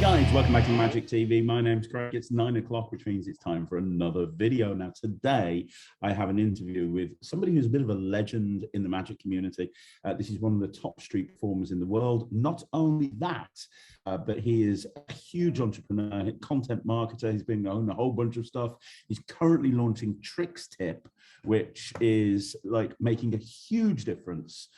guys, welcome back to Magic TV. My name's Craig. It's 9 o'clock, which means it's time for another video. Now, today I have an interview with somebody who's a bit of a legend in the Magic community. This is one of the top street performers in the world. Not only that, but he is a huge entrepreneur, content marketer. He's been on a whole bunch of stuff. He's currently launching Tricks Tip, which is like making a huge difference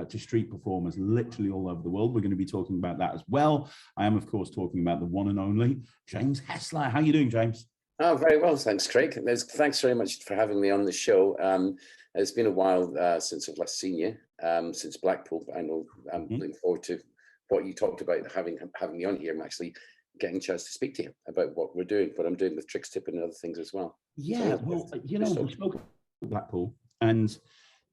to street performers literally all over the world. We're going to be talking about that as well. I am, of course, talking about the one and only James Hessler. How are you doing, James? Oh, very well, thanks, Craig. Thanks very much for having me on the show. It's been a while since I've last seen you, since Blackpool. I know I'm looking forward to what you talked about, having me on here. I'm actually getting a chance to speak to you about what we're doing, what I'm doing with Tricks Tip and other things as well. Yeah, so, well, you know, we spoke about Blackpool, and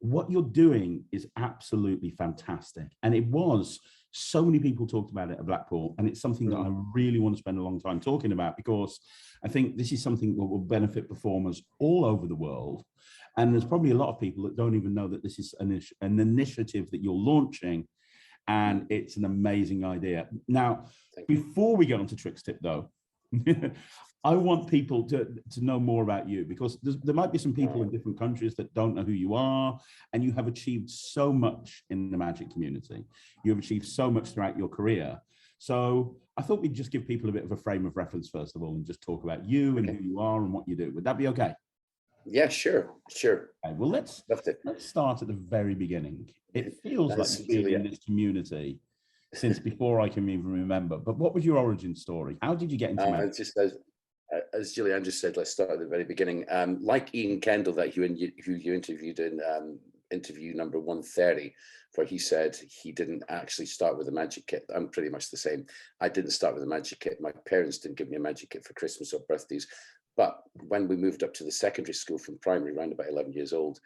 what you're doing is absolutely fantastic. And it was, so many people talked about it at Blackpool, and it's something that I really want to spend a long time talking about, because I think this is something that will benefit performers all over the world. And there's probably a lot of people that don't even know that this is an initiative that you're launching, and it's an amazing idea. Now, before we get on to Tricks Tip though, I want people to know more about you, because there might be some people in different countries that don't know who you are, and you have achieved so much in the Magic community. You have achieved so much throughout your career. So I thought we'd just give people a bit of a frame of reference first of all, and just talk about you and who you are and what you do. Would that be okay? Yeah, sure. Okay, well, let's start at the very beginning. It feels like you've been in this community since before I can even remember. But what was your origin story? How did you get into Magic? Just as Julianne just said, let's start at the very beginning. Like Ian Kendall, who you interviewed in interview number 130, where he said he didn't actually start with a Magic kit. I'm pretty much the same. I didn't start with a Magic kit. My parents didn't give me a Magic kit for Christmas or birthdays. But when we moved up to the secondary school from primary, around about 11 years old,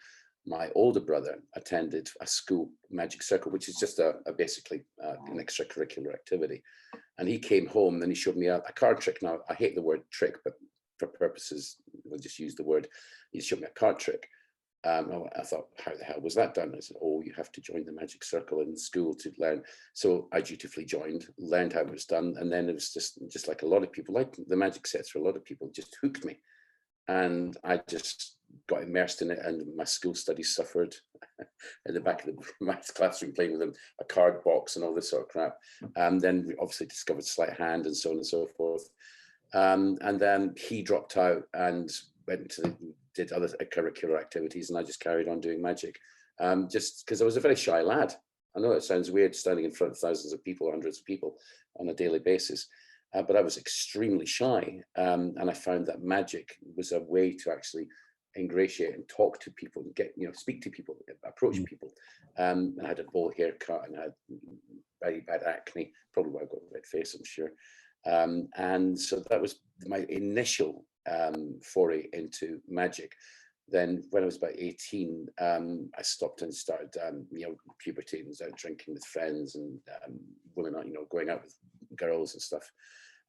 my older brother attended a school Magic Circle, which is just basically an extracurricular activity. And he came home and he showed me a card trick. Now, I hate the word trick, but for purposes, we'll just use the word. He showed me a card trick. I thought, how the hell was that done? I said, oh, you have to join the Magic Circle in school to learn. So I dutifully joined, learned how it was done. And then it was just like a lot of people, like the Magic sets for a lot of people, just hooked me. And I just got immersed in it, and my school studies suffered in the back of the maths classroom, playing with them, a card box and all this sort of crap. Then we obviously discovered sleight of hand and so on and so forth. And then he dropped out and did other curricular activities, and I just carried on doing Magic, just because I was a very shy lad. I know it sounds weird standing in front of thousands of people, hundreds of people on a daily basis. But I was extremely shy, and I found that Magic was a way to actually ingratiate and talk to people and get, speak to people, approach people. I had a bowl haircut and I had very bad acne, probably why I got a red face, I'm sure. And so that was my initial foray into Magic. Then when I was about 18, I stopped and started, puberty, and started drinking with friends and women, going out with girls and stuff.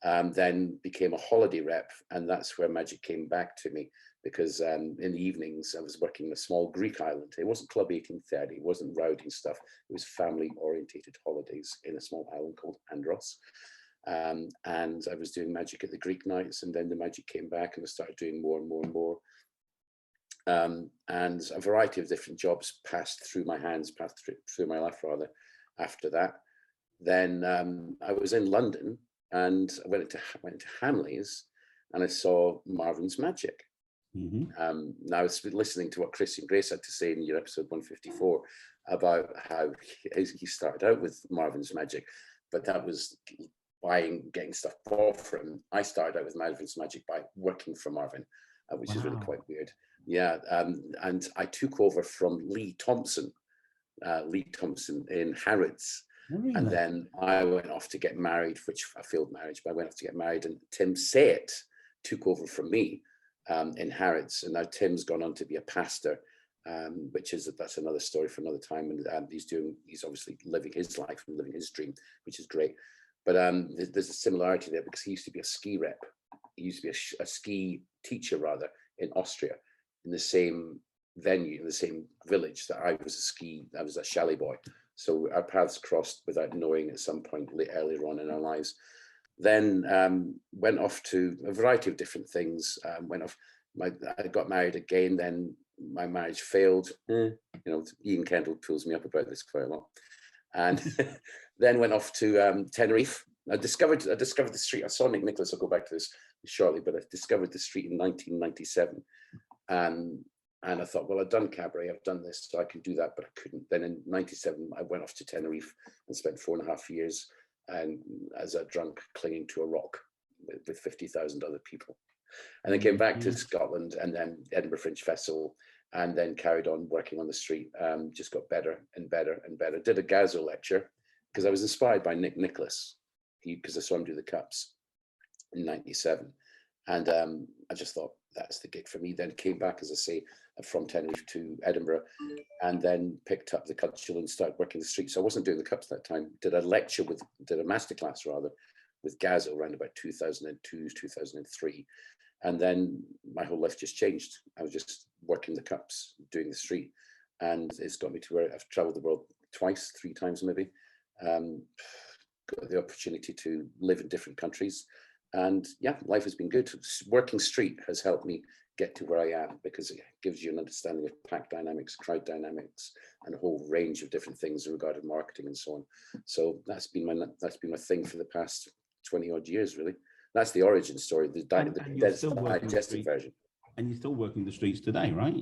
Then became a holiday rep, and that's where Magic came back to me, because in the evenings I was working in a small Greek island. It wasn't Club 1830, it wasn't rowdy stuff. It was family-orientated holidays in a small island called Andros. And I was doing Magic at the Greek nights, and then the Magic came back and I started doing more and more and more. And a variety of different jobs passed through my hands, passed through my life rather, after that. Then I was in London, and I went into Hamleys, and I saw Marvin's Magic. Now I was listening to what Christian Grace had to say in your episode 154 about how he started out with Marvin's Magic, but that was getting stuff bought for him. I started out with Marvin's Magic by working for Marvin, which is really quite weird. Yeah, and I took over from Lee Thompson in Harrods. Really? And then I went off to get married, which I failed marriage, but I went off to get married, and Tim Sayett took over from me in Harrods. And now Tim's gone on to be a pastor, that's another story for another time. And he's obviously living his life and living his dream, which is great. But there's a similarity there, because he used to be a ski rep. He used to be a ski teacher, rather, in Austria, in the same venue, in the same village that I was a chalet boy. So our paths crossed without knowing at some point earlier on in our lives. Then went off to a variety of different things. I got married again. Then my marriage failed. Ian Kendall pulls me up about this quite a lot. And then went off to Tenerife. I discovered the street. I saw Nick Nicholas. I'll go back to this shortly, but I discovered the street in 1997. And I thought, well, I've done cabaret, I've done this, so I can do that, but I couldn't. Then in 97, I went off to Tenerife and spent 4.5 years and as a drunk clinging to a rock with 50,000 other people. And then came back to Scotland and then Edinburgh Fringe Festival, and then carried on working on the street. Just got better and better and better. Did a Gazo lecture because I was inspired by Nick Nicholas, because I saw him do the Cups in 97. And I just thought, that's the gig for me. Then came back, as I say, from Tenerife to Edinburgh, and then picked up the cudgel and started working the street. So I wasn't doing the Cups that time. Did a masterclass rather, with Gazo around about 2002, 2003. And then my whole life just changed. I was just working the Cups, doing the street. And it's got me to where I've traveled the world twice, 3 times maybe. Got the opportunity to live in different countries. And yeah, life has been good. Working street has helped me get to where I am, because it gives you an understanding of pack dynamics, crowd dynamics, and a whole range of different things regarding marketing and so on. So that's been my thing for the past 20 odd years, really. That's the origin story, the digested version. And you're still working the streets today, right?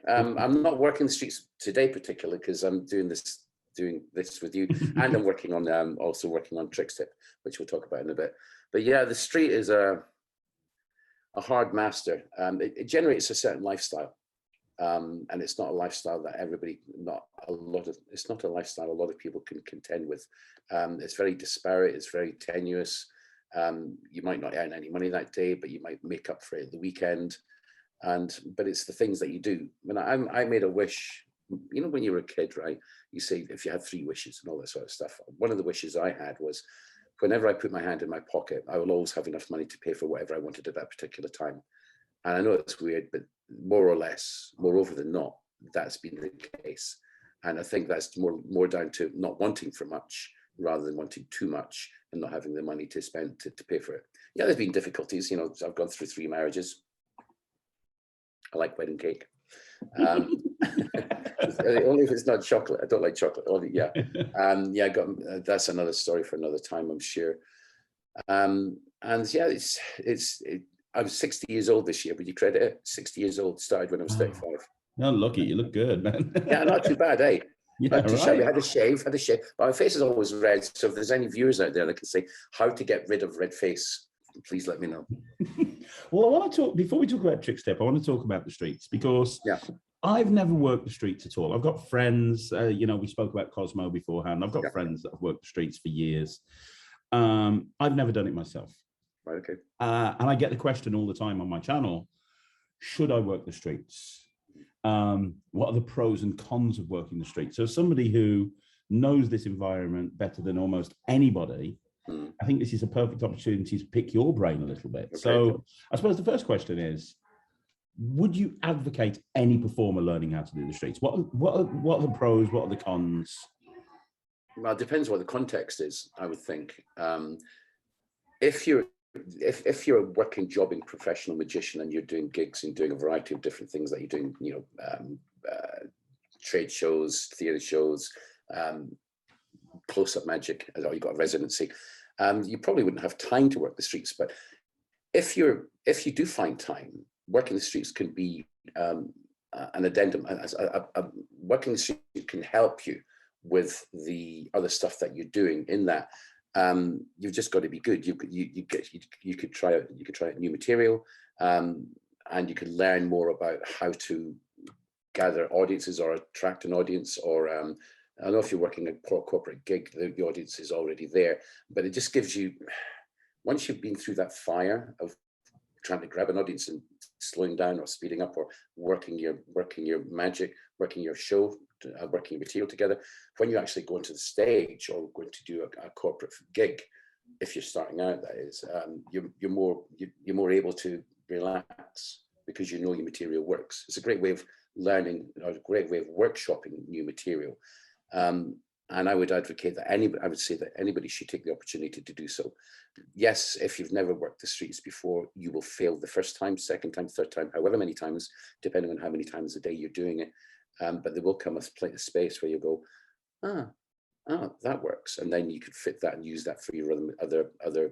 I'm not working the streets today particularly because I'm doing this with you, and I'm working on also working on Tricks Tip, which we'll talk about in a bit. But yeah, the street is a hard master. It generates a certain lifestyle, and it's not a lifestyle that it's not a lifestyle a lot of people can contend with. It's very disparate. It's very tenuous. You might not earn any money that day, but you might make up for it the weekend. But it's the things that you do. I made a wish. When you were a kid, right? You say if you had 3 wishes and all that sort of stuff. One of the wishes I had was, whenever I put my hand in my pocket, I will always have enough money to pay for whatever I wanted at that particular time. And I know it's weird, but more or less, moreover than not, that's been the case. And I think that's more down to not wanting for much rather than wanting too much and not having the money to spend to pay for it. Yeah, there's been difficulties. I've gone through 3 marriages. I like wedding cake. Only if it's not chocolate. I don't like chocolate. That's another story for another time, I'm sure. And yeah, I was 60 years old this year. Would you credit it? 60 years old. Started when I was 35. No, lucky. You look good, man. Yeah, not too bad, eh? Yeah, not too right. shabby. Had a shave. But my face is always red. So if there's any viewers out there that can say how to get rid of red face, please let me know. Well, I want to talk, before we talk about Trick Step, I want to talk about the streets, because I've never worked the streets at all. I've got friends, we spoke about Cosmo beforehand. I've got friends that have worked the streets for years. I've never done it myself. Right, okay. And I get the question all the time on my channel, should I work the streets? What are the pros and cons of working the streets? So somebody who knows this environment better than almost anybody, I think this is a perfect opportunity to pick your brain a little bit. Okay. So I suppose the first question is, would you advocate any performer learning how to do the streets? What are the pros? What are the cons? Well, it depends what the context is, I would think. If you're a working, jobbing professional magician and you're doing gigs and doing a variety of different things that you're doing, trade shows, theatre shows, close-up magic, or you've got a residency, you probably wouldn't have time to work the streets. But if you do find time, working the streets can be an addendum. Working the streets can help you with the other stuff that you're doing. In that, you've just got to be good. You could try out new material, and you can learn more about how to gather audiences or attract an audience. Or I don't know if you're working a corporate gig, the audience is already there, but it just gives you, once you've been through that fire of trying to grab an audience and slowing down or speeding up or working your magic, working your show, working your material together, when you actually go into the stage or going to do a corporate gig, if you're starting out, that is, you're more able to relax because you know your material works. It's a great way of learning, or a great way of workshopping new material. And I would advocate that I would say that anybody should take the opportunity to do so. Yes, if you've never worked the streets before, you will fail the first time, second time, third time, however many times, depending on how many times a day you're doing it. But there will come a space where you go, oh, that works, and then you could fit that and use that for your other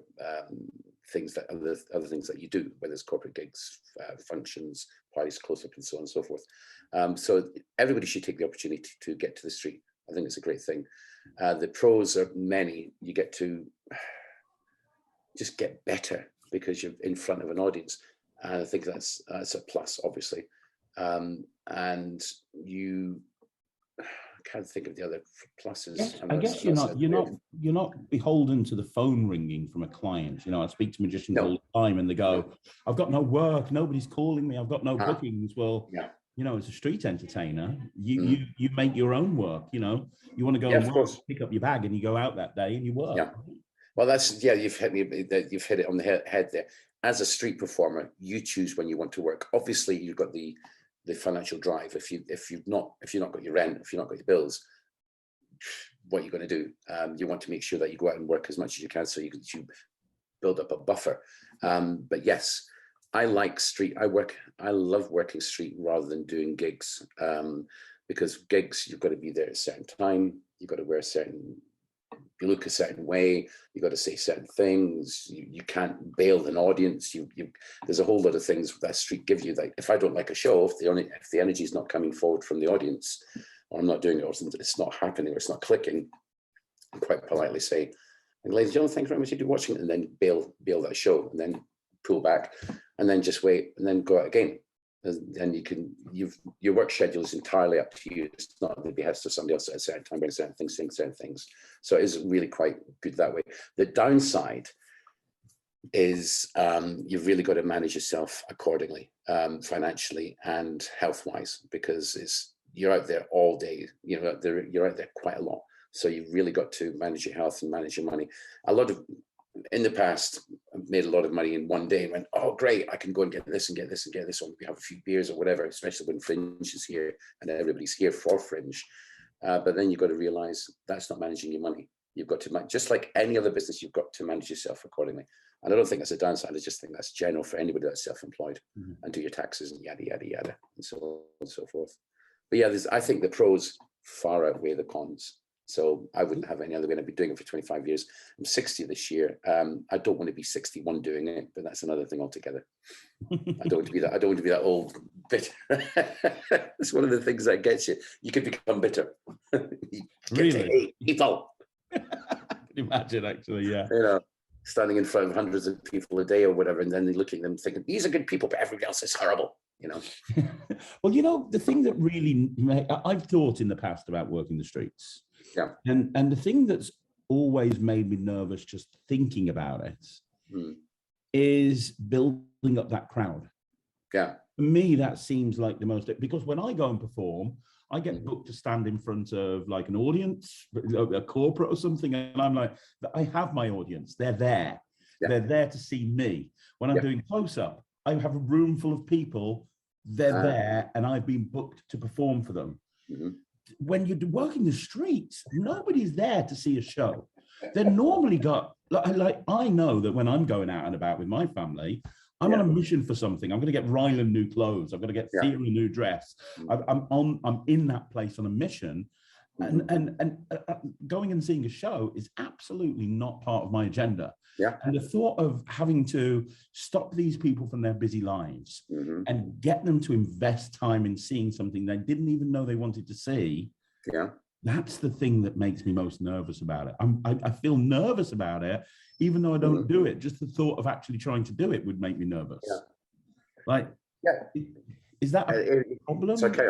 things that you do, whether it's corporate gigs, functions, parties, close-up, and so on and so forth. So everybody should take the opportunity to get to the street. I think it's a great thing. The pros are many. You get to just get better because you're in front of an audience, and I think that's a plus, obviously. And you, I can't think of the other pluses. Yes, I guess you're not beholden to the phone ringing from a client. You know, I speak to magicians all the time, and they go, "I've got no work. Nobody's calling me. I've got no bookings." Well, you know, as a street entertainer, you make your own work. You know, you want to go and work, pick up your bag, and you go out that day and you work. Yeah. Well, you've hit it on the head there. As a street performer, you choose when you want to work. Obviously, you've got the financial drive. If you've not got your rent, if you've not got your bills, what are you going to do? You want to make sure that you go out and work as much as you can, so you build up a buffer. But yes, I like street. I love working street rather than doing gigs, because gigs, you've got to be there at a certain time. You've got to wear you look a certain way. You got to say certain things. You can't bail an audience. There's a whole lot of things that street gives you. Like, if I don't like a show, if the energy is not coming forward from the audience, or I'm not doing it, or it's not happening, or it's not clicking, I quite politely say, "Ladies and gentlemen, thank you very much for watching," and then bail that show, and then pull back, and then just wait, and then go out again. And your work schedule is entirely up to you. It's not the behest of somebody else at a certain time, doing certain things, saying certain things. So it is really quite good that way. The downside is you've really got to manage yourself accordingly, financially and health-wise, because you're out there all day. You're out there quite a lot. So you've really got to manage your health and manage your money. In the past, I've made a lot of money in one day and went, "Oh, great, I can go and get this and get this and get this, or we have a few beers or whatever," especially when Fringe is here and everybody's here for Fringe. But then you've got to realize that's not managing your money. You've got to, just like any other business, you've got to manage yourself accordingly. And I don't think that's a downside. I just think that's general for anybody that's self-employed, and do your taxes and yada, yada, yada, and so on and so forth. But yeah, I think the pros far outweigh the cons. So I wouldn't have any other way. I've been doing it for 25 years. I'm 60 this year. I don't want to be 61 doing it, but that's another thing altogether. I don't want to be that old bitter. It's one of the things that gets you. You could become bitter. You get to hate people. Imagine, actually, yeah. You know, standing in front of hundreds of people a day or whatever, and then they look at them thinking, "These are good people, but everybody else is horrible." You know. Well, you know, the thing that really I've thought in the past about working the streets. Yeah. And the thing that's always made me nervous just thinking about it is building up that crowd. Yeah. For me, that seems like the most, because when I go and perform, I get booked to stand in front of like an audience, a corporate or something, and I'm like, I have my audience. They're there. Yeah. They're there to see me. When I'm doing close-up, I have a room full of people. They're there, and I've been booked to perform for them. When you're working the streets, nobody's there to see a show. They're normally like I know that when I'm going out and about with my family, I'm on a mission for something. I'm going to get Ryland new clothes. I'm going to get Theatre a new dress. I'm in that place on a mission, and going and seeing a show is absolutely not part of my agenda. Yeah. And the thought of having to stop these people from their busy lives and get them to invest time in seeing something they didn't even know they wanted to see. Yeah. That's the thing that makes me most nervous about it. I feel nervous about it, even though I don't do it. Just the thought of actually trying to do it would make me nervous. Yeah. Like, is that a problem? It's okay.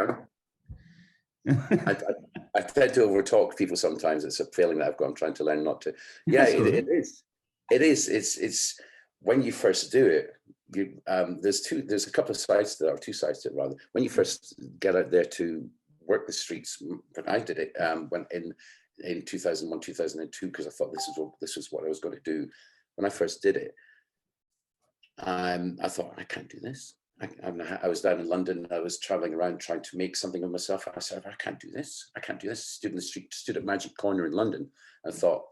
I tend to overtalk people sometimes. It's a feeling that I've got. I'm trying to learn not to. Yeah, it is. It is. It's when you first do it. There's a couple of sides to that, or two sides to it rather. When you first get out there to work the streets, when I did it, when in 2001, 2002, because I thought this was what I was going to do. When I first did it, I thought, I can't do this. I was down in London. I was traveling around trying to make something of myself. I said, I can't do this. I can't do this. Stood in the street, stood at Magic Corner in London, and thought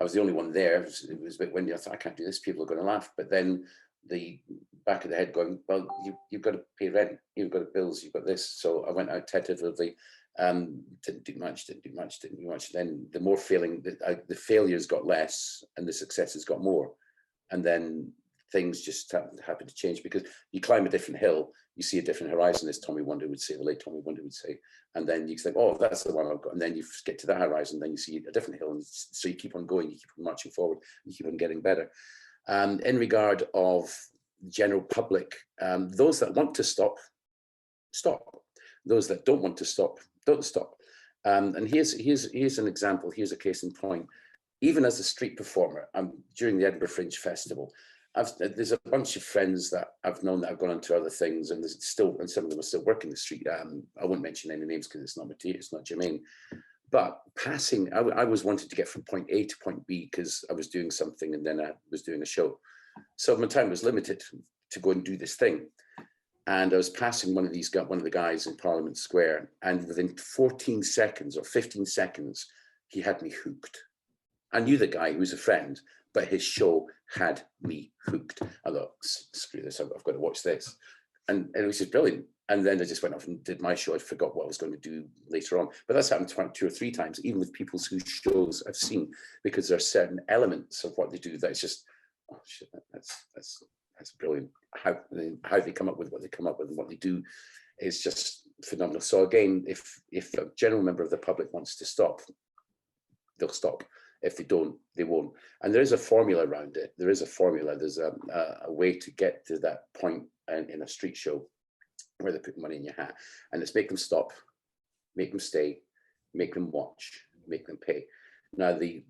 I was the only one there. It was a bit windy. I thought, I can't do this. People are going to laugh. But then the back of the head going, well, you've got to pay rent. You've got bills. You've got this. So I went out tentatively. Didn't do much. Then the more failing, the failures got less, and the successes got more. And then things just happen to change, because you climb a different hill, you see a different horizon, as Tommy Wonder would say, the late Tommy Wonder would say, and then you think, oh, that's the one I've got, and then you get to that horizon, then you see a different hill, and so you keep on going, you keep on marching forward, you keep on getting better. In regard of general public, those that want to stop, stop. Those that don't want to stop, don't stop. And here's an example. Here's a case in point. Even as a street performer, during the Edinburgh Fringe Festival, there's a bunch of friends that I've known that have gone on to other things, and some of them are still working the street. I won't mention any names because it's not germane. But passing, I was wanting to get from point A to point B because I was doing something, and then I was doing a show. So my time was limited to go and do this thing. And I was passing one of the guys in Parliament Square, and within 14 seconds or 15 seconds, he had me hooked. I knew the guy who was a friend, but his show had me hooked. I thought, screw this, I've got to watch this. And it was just brilliant. And then I just went off and did my show. I forgot what I was going to do later on. But that's happened 2 or 3 times, even with people whose shows I've seen, because there are certain elements of what they do that's just, oh shit, that's brilliant. How they come up with what they come up with and what they do is just phenomenal. So again, if a general member of the public wants to stop, they'll stop. If they don't, they won't. And there is a formula around it. There is a formula. There's a way to get to that point in a street show where they put money in your hat. And it's make them stop, make them stay, make them watch, make them pay. Now, the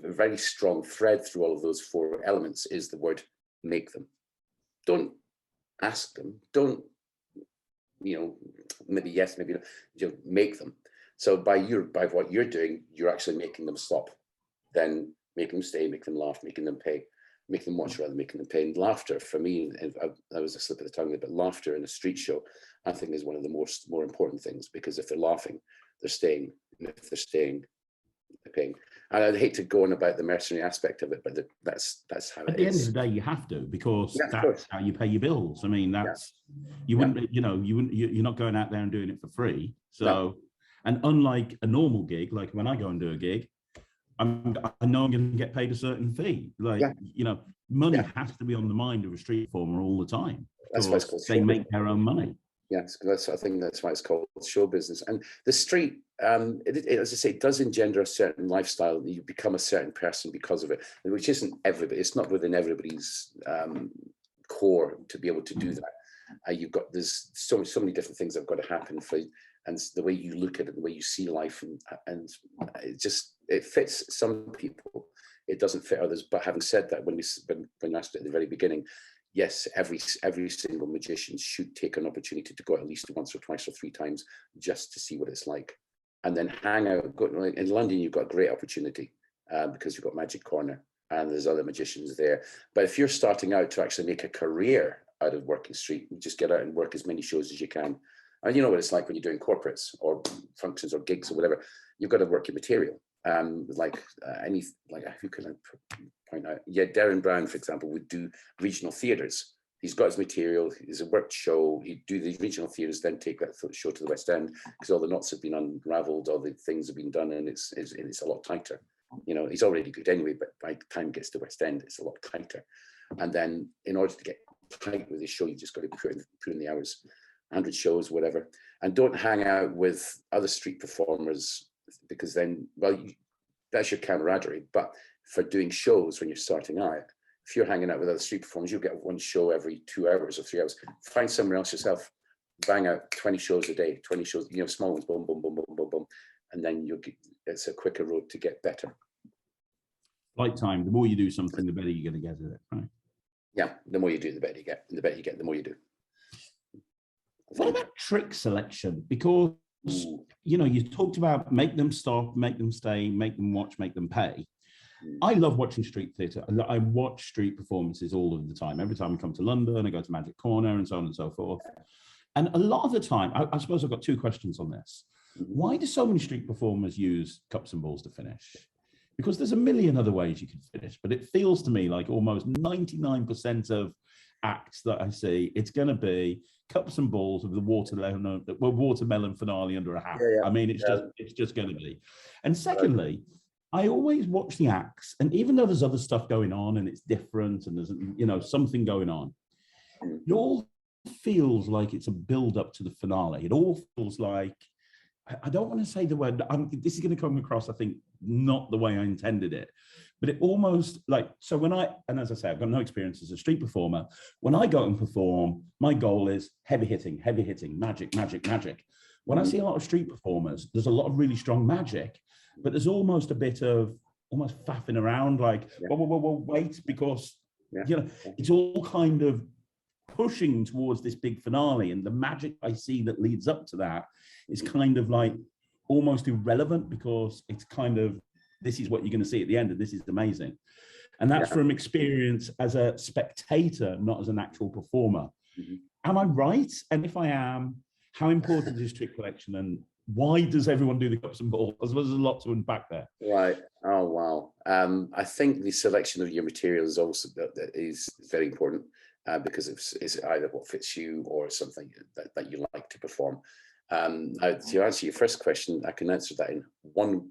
very strong thread through all of those 4 elements is the word make them. Don't ask them. Don't, maybe yes, maybe no. Make them. So by what you're doing, you're actually making them stop. Then make them stay, make them laugh, making them pay, make them watch rather, making them pay. And laughter, for me, that was a slip of the tongue, but laughter in a street show, I think, is one of the more important things, because if they're laughing, they're staying, and if they're staying, they're paying. And I'd hate to go on about the mercenary aspect of it, but that's how it is. At the end of the day, you have to, because that's how you pay your bills. I mean, that's you wouldn't, you're not going out there and doing it for free. So. No. And unlike a normal gig, like when I go and do a gig, I know I'm going to get paid a certain fee. Like, money has to be on the mind of a street performer all the time. That's why it's called they make their own money. Yes, I think that's why it's called show business. And the street, as I say, it does engender a certain lifestyle. You become a certain person because of it, which isn't everybody. It's not within everybody's core to be able to do that. There's so many different things that have got to happen for. And the way you look at it, the way you see life, and it fits some people, it doesn't fit others. But having said that, when you asked it at the very beginning, yes, every single magician should take an opportunity to go at least once or twice or 3 times just to see what it's like, and then hang out. In London, you've got a great opportunity because you've got Magic Corner and there's other magicians there. But if you're starting out to actually make a career out of working street, just get out and work as many shows as you can. And you know what it's like when you're doing corporates or functions or gigs or whatever. You've got to work your material. Who can I point out? Yeah, Darren Brown, for example, would do regional theatres. He's got his material. He's a worked show. He'd do the regional theatres, then take that show to the West End because all the knots have been unravelled, all the things have been done, and it's a lot tighter. He's already good anyway, but by the time it gets to West End, it's a lot tighter. And then in order to get tight with his show, you just got to put in the hours. 100 shows, whatever, and don't hang out with other street performers, because then, that's your camaraderie. But for doing shows when you're starting out, if you're hanging out with other street performers, you'll get 1 show every 2 hours or 3 hours. Find somewhere else yourself, bang out 20 shows a day, 20 shows, small ones, boom, boom, boom, boom, boom, boom, and then it's a quicker road to get better. Like time, the more you do something, the better you're going to get at it, right? Yeah, the more you do, the better you get, and the better you get, the more you do. What about trick selection? Because, you talked about make them stop, make them stay, make them watch, make them pay. I love watching street theatre. I watch street performances all of the time. Every time I come to London, I go to Magic Corner and so on and so forth. And a lot of the time, I suppose I've got two questions on this. Why do so many street performers use cups and balls to finish? Because there's a million other ways you can finish, but it feels to me like almost 99% of acts that I see, it's going to be cups and balls with the watermelon finale under a hat. I mean, it's just going to be. And secondly, I always watch the acts, and even though there's other stuff going on and it's different and there's something going on, it all feels like it's a build up to the finale. It all feels like, I don't want to say the word, this is going to come across, I think, not the way I intended it, but it almost like, so when and as I say, I've got no experience as a street performer. When I go and perform, my goal is heavy hitting, magic. When I see a lot of street performers, there's a lot of really strong magic, but there's almost a bit of almost faffing around, like, whoa, wait, because, it's all kind of pushing towards this big finale, and the magic I see that leads up to that is kind of like almost irrelevant, because it's kind of, this is what you're going to see at the end, and this is amazing. And that's from experience as a spectator, not as an actual performer. Am I right? And if I am, how important is trick collection, and why does everyone do the cups and balls? As well, there's a lot to unpack there. Right. Oh, wow. I think the selection of your material is also is very important, because it's either what fits you or something that you like to perform. Now, to answer your first question, I can answer that in one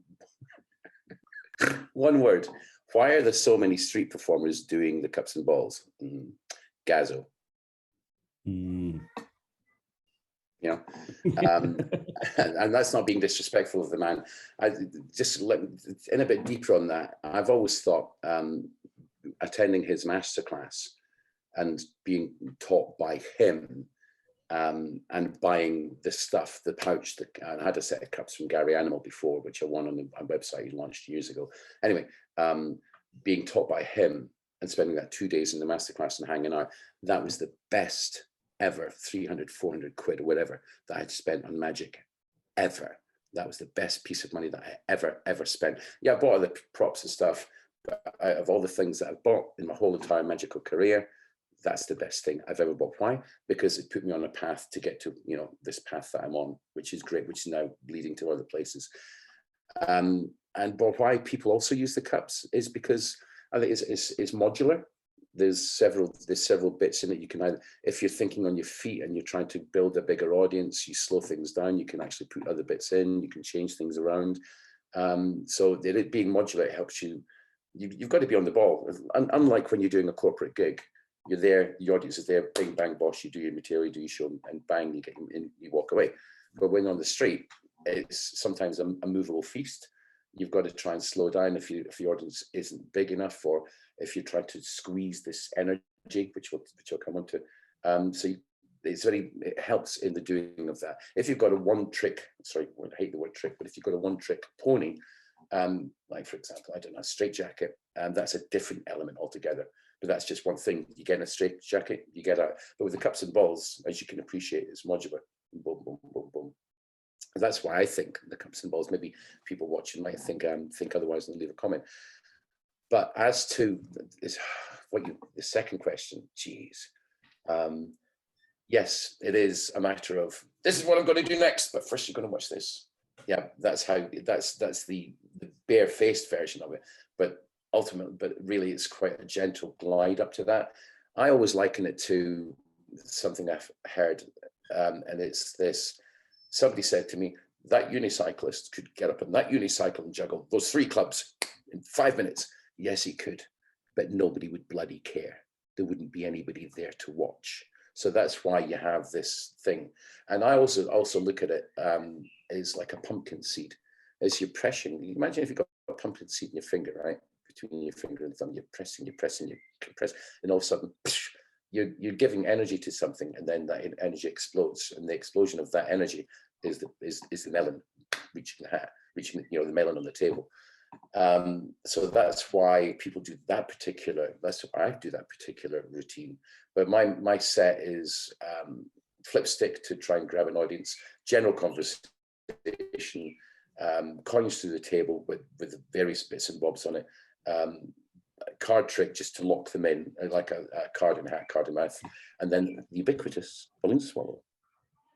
word. Why are there so many street performers doing the cups and balls? Gazzo. And that's not being disrespectful of the man. I just in a bit deeper on that. I've always thought attending his masterclass and being taught by him, and buying the stuff, the pouch, I had a set of cups from Gary Animal before, which I won on a website he launched years ago. Anyway, being taught by him and spending that 2 days in the masterclass and hanging out, that was the best ever, 300, 400 quid or whatever that I'd spent on magic ever. That was the best piece of money that I ever spent. Yeah, I bought other props and stuff, but of all the things that I've bought in my whole entire magical career, that's the best thing I've ever bought. Why? Because it put me on a path to get to, this path that I'm on, which is great, which is now leading to other places. But why people also use the cups is because I think it's modular. There's several bits in it. You can either, if you're thinking on your feet and you're trying to build a bigger audience, you slow things down, you can actually put other bits in, you can change things around. So it being modular, it helps you. You've got to be on the ball. Unlike when you're doing a corporate gig, you're there, the audience is there, bing, bang, bosh, you do your material, you do your show, and bang, you get in, you walk away. But when on the street, it's sometimes a movable feast. You've got to try and slow down if the audience isn't big enough, or if you're trying to squeeze this energy, which we'll come on to. So it helps in the doing of that. If you've got a one trick, sorry, I hate the word trick, but if you've got a one trick pony, like for example, I don't know, a straitjacket, that's a different element altogether. But that's just one thing. You get in a straitjacket, you get out. But with the cups and balls, as you can appreciate, it's modular. Boom, boom, boom, boom. And that's why I think the cups and balls, maybe people watching might think otherwise and leave a comment. But as to the second question, geez. Yes, it is a matter of, this is what I'm going to do next, but first you're going to watch this. Yeah, that's the bare-faced version of it. But ultimately, but really it's quite a gentle glide up to that. I always liken it to something I've heard, and it's this. Somebody said to me, that unicyclist could get up on that unicycle and juggle those 3 clubs in 5 minutes. Yes, he could, but nobody would bloody care. There wouldn't be anybody there to watch. So that's why you have this thing. And I also look at it as like a pumpkin seed. As you're pressing, imagine if you've got a pumpkin seed in your finger, right? Between your finger and thumb, you're pressing, you press, and all of a sudden, you're giving energy to something, and then that energy explodes, and the explosion of that energy is the melon reaching the melon on the table. So that's why people do that particular. That's why I do that particular routine. But my set is flip stick to try and grab an audience, general conversation, coins through the table with various bits and bobs on it. card trick just to lock them in, like a card in hat, card in mouth, and then the ubiquitous balloon swallow.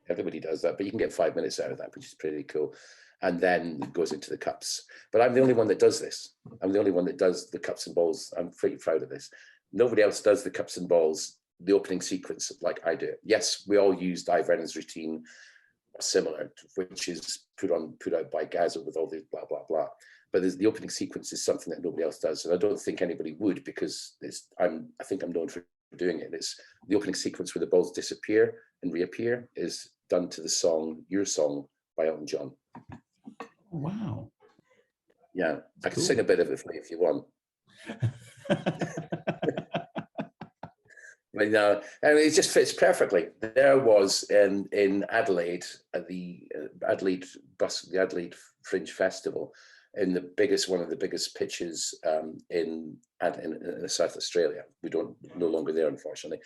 Everybody does that, but you can get 5 minutes out of that, which is pretty cool. And then it goes into the cups. But I'm the only one that does this. I'm the only one that does the cups and balls. I'm pretty proud of this. Nobody else does the cups and balls, the opening sequence like I do. Yes, we all use Di Brennan's routine, similar, which is put out by Gaza with all the blah, blah, blah. But the opening sequence is something that nobody else does. And I don't think anybody would, because I think I'm known for doing it. It's the opening sequence where the balls disappear and reappear is done to the song, Your Song by Elton John. Wow. Yeah, I can sing a bit of it for you if you want. But no, and it just fits perfectly. There was in Adelaide at the Adelaide Fringe Festival, in one of the biggest pitches in South Australia. We don't no longer there, unfortunately.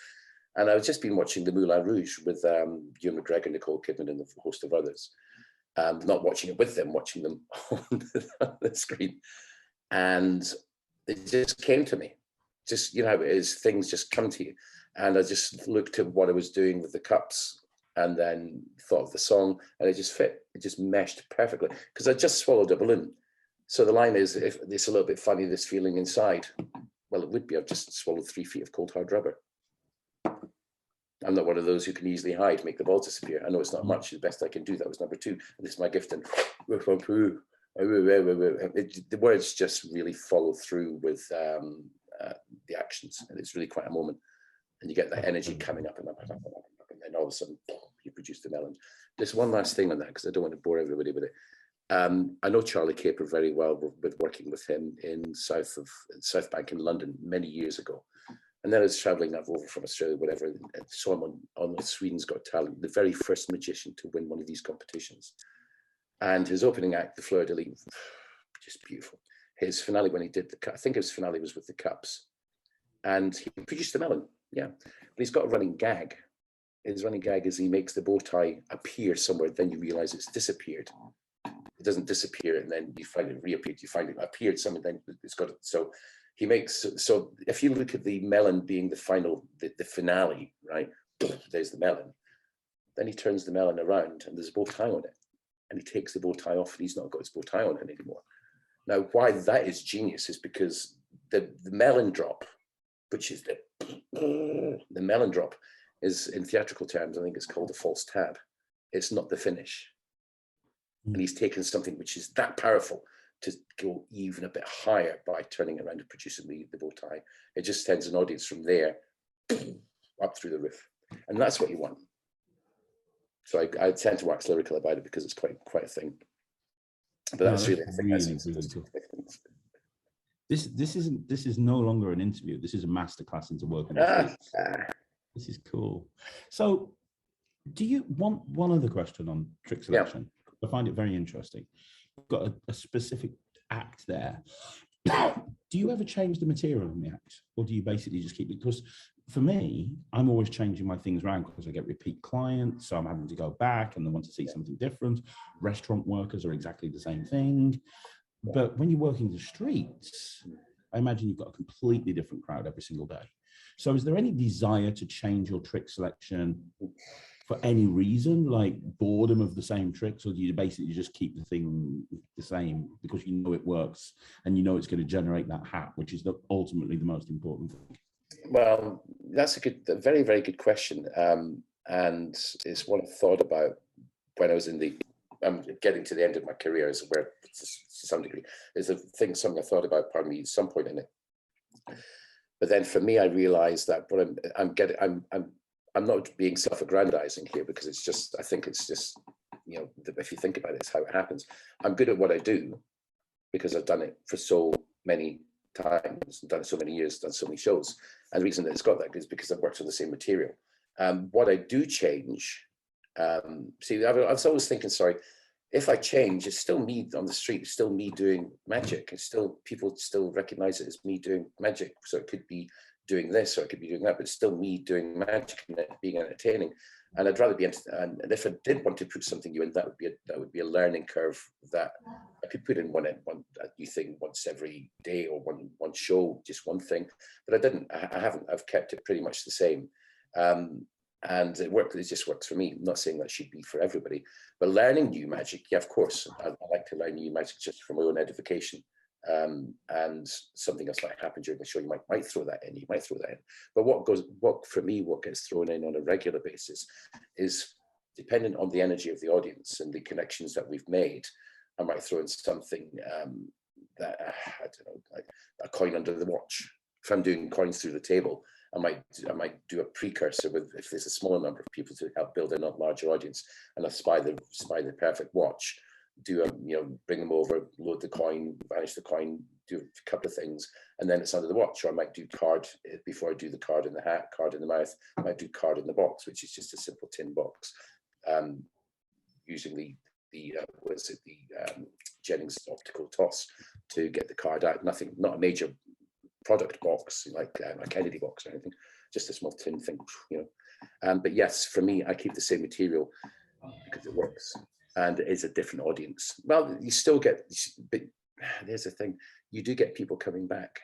And I've just been watching the Moulin Rouge with Ewan McGregor, Nicole Kidman, and a host of others. Not watching it with them, watching them on the screen. And it just came to me. Just, you know how it is, things just come to you. And I just looked at what I was doing with the cups and then thought of the song, and it just fit. It just meshed perfectly because I just swallowed a balloon. So the line is, if it's a little bit funny, this feeling inside, well, it would be, I've just swallowed 3 feet of cold hard rubber. I'm not one of those who can easily hide, make the ball disappear. I know it's not much, the best I can do. That was number 2. And this is my gift. And the words just really follow through with the actions. And it's really quite a moment. And you get that energy coming up and then all of a sudden you produce the melon. There's one last thing on that, because I don't want to bore everybody with it. I know Charlie Caper very well with working with him in South Bank in London many years ago. And then I was traveling over from Australia, whatever, and saw him on Sweden's Got Talent, the very first magician to win one of these competitions. And his opening act, the Fleur de Lis, just beautiful. His finale, when he did I think his finale was with the cups. And he produced the melon, yeah. But he's got a running gag. His running gag is he makes the bow tie appear somewhere, then you realize it's disappeared. It doesn't disappear and then you find it reappeared, you find it appeared somewhere, then it's got it. So he makes, so if you look at the melon being the final, the finale, right? There's the melon. Then he turns the melon around and there's a bow tie on it. And he takes the bow tie off and he's not got his bow tie on it anymore. Now, why that is genius is because the melon drop, which is the melon drop, is in theatrical terms, I think it's called a false tab. It's not the finish. And he's taken something which is that powerful to go even a bit higher by turning around and producing the bow tie. It just sends an audience from there up through the roof. And that's what you want. So I tend to wax lyrical about it because it's quite a thing. But that's really cool. This is no longer an interview. This is a masterclass into working. This is cool. So do you want one other question on trick selection? Yeah. I find it very interesting. You've got a specific act there. Do you ever change the material in the act, or do you basically just keep it? Because for me, I'm always changing my things around because I get repeat clients, so I'm having to go back and they want to see something different. Restaurant workers are exactly the same thing. But when you're working the streets, I imagine you've got a completely different crowd every single day. So is there any desire to change your trick selection for any reason, like boredom of the same tricks, or do you basically just keep the thing the same because you know it works and you know it's going to generate that hat, which is ultimately the most important thing? Well, that's a very, very good question. And it's what I thought about when I was I'm getting to the end of my career, as it were, to some degree. It's something I thought about, pardon me, at some point in it. But then for me, I realized that what I'm not being self-aggrandizing here, because it's just, I think it's just, you know, if you think about it, it's how it happens. I'm good at what I do because I've done it for so many times, done it so many years, done so many shows. And the reason that it's got that is because I've worked on the same material. What I do change, see, I was always thinking, sorry, if I change, it's still me on the street, it's still me doing magic. It's still, people still recognize it as me doing magic. So it could be doing this, or it could be doing that, but it's still me doing magic and being entertaining. And I'd rather be, and if I did want to put something new in, that would be a learning curve that I could put in one new thing once every day or one show, just one thing. But I didn't. I haven't. I've kept it pretty much the same. And it works. It just works for me. I'm not saying that should be for everybody. But learning new magic, yeah, of course. I like to learn new magic just for my own edification. And something else might happen during the show. You might throw that in. You might throw that in. But what gets thrown in on a regular basis is dependent on the energy of the audience and the connections that we've made. I might throw in something that I don't know, like a coin under the watch. If I'm doing coins through the table, I might do a precursor with, if there's a smaller number of people, to help build a larger audience, and I spy the perfect watch. Bring them over, load the coin, vanish the coin, do a couple of things, and then it's under the watch. Or I might do card before I do the card in the hat, card in the mouth. I might do card in the box, which is just a simple tin box, using the Jennings optical toss to get the card out. Nothing, not a major product box like a Kennedy box or anything, just a small tin thing, But yes, for me, I keep the same material because it works. And it is a different audience. Well, you still get, but there's the thing, you do get people coming back.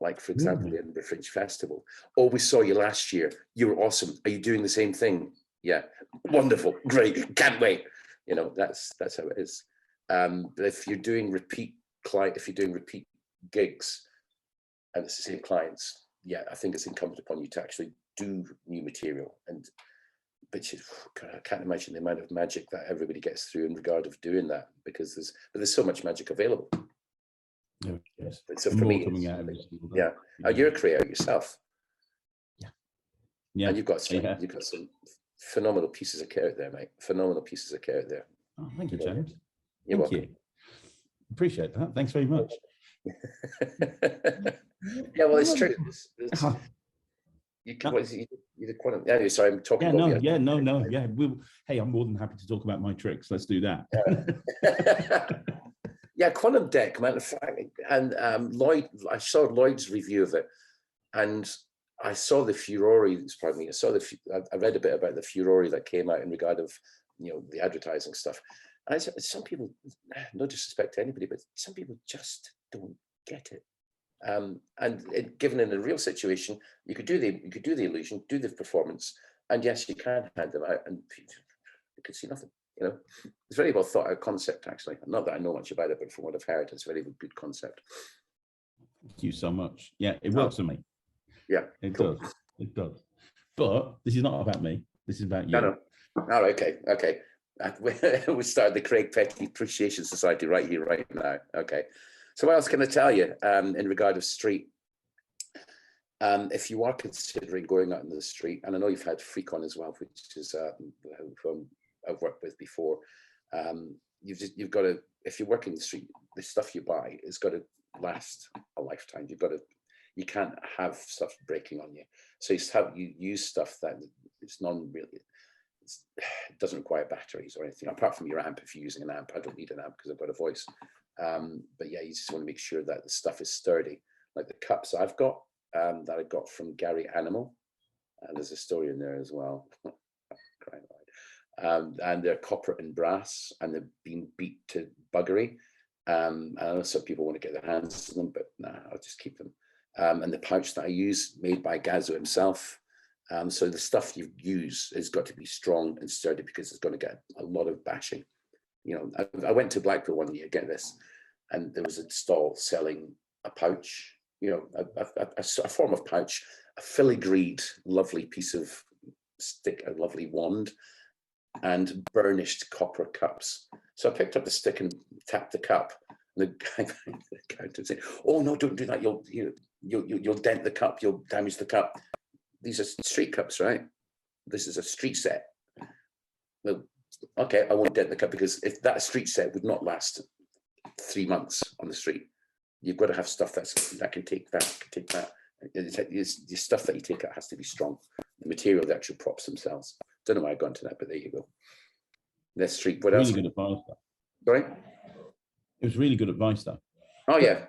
Like, for example, the Edinburgh Fringe Festival. Oh, we saw you last year. You were awesome. Are you doing the same thing? Yeah, wonderful, great, can't wait. That's how it is. But if you're doing repeat gigs, and it's the same clients, yeah, I think it's incumbent upon you to actually do new material. But I can't imagine the amount of magic that everybody gets through in regard of doing that, because there's so much magic available. Yes. So for me, yeah. You're a creator yourself. Yeah. And you've got some phenomenal pieces of kit out there, mate. Phenomenal pieces of kit out there. Oh, thank you, James. You're welcome. You. Appreciate that. Thanks very much. Yeah, well, it's true. You did quantum. Anyway, sorry, I'm talking about. Yeah. Hey, I'm more than happy to talk about my tricks. Let's do that. Yeah, quantum deck, man. And Lloyd, I saw Lloyd's review of it, and I saw the furore. Pardon me. I read a bit about the furore that came out in regard of the advertising stuff. And some people, no disrespect to anybody, but some people just don't get it. Given in a real situation, you could do the illusion, do the performance, and yes, you can hand them out, and you could see nothing. It's a very well thought out concept, actually. Not that I know much about it, but from what I've heard, it's a very good concept. Thank you so much. Yeah, it works for me. Yeah, it does. It does. But this is not about me. This is about you. No. Oh, okay. We started the Craig Petty Appreciation Society right here, right now. Okay. So what else can I tell you in regard of street? If you are considering going out into the street, and I know you've had Freecon as well, which is who I've worked with before. You've got to, if you're working the street, the stuff you buy has got to last a lifetime. You can't have stuff breaking on you. So you use stuff that it's it doesn't require batteries or anything, apart from your amp. If you're using an amp, I don't need an amp because I've got a voice. But yeah, you just want to make sure that the stuff is sturdy. Like the cups I've got, that I got from Gary Animal, and there's a story in there as well. And they're copper and brass, and they've been beat to buggery. And I know some people want to get their hands on them, but nah, I'll just keep them. And the pouch that I use, made by Gazzo himself. So the stuff you use has got to be strong and sturdy, because it's going to get a lot of bashing. I went to Blackpool one year, get this, and there was a stall selling a pouch, a form of pouch, a filigreed, lovely piece of stick, a lovely wand, and burnished copper cups. So I picked up the stick and tapped the cup. And the guy behind the counter said, "Oh no, don't do that. You'll dent the cup. You'll damage the cup. These are street cups, right? This is a street set." Well, okay, I won't dent the cup, because if that street set would not last 3 months on the street, you've got to have stuff that can take that. Your stuff that you take out has to be strong. The material, the actual props themselves. Don't know why I got into that, but there you go. The street. What else? Really good advice. Sorry? It was really good advice, though. Oh yeah,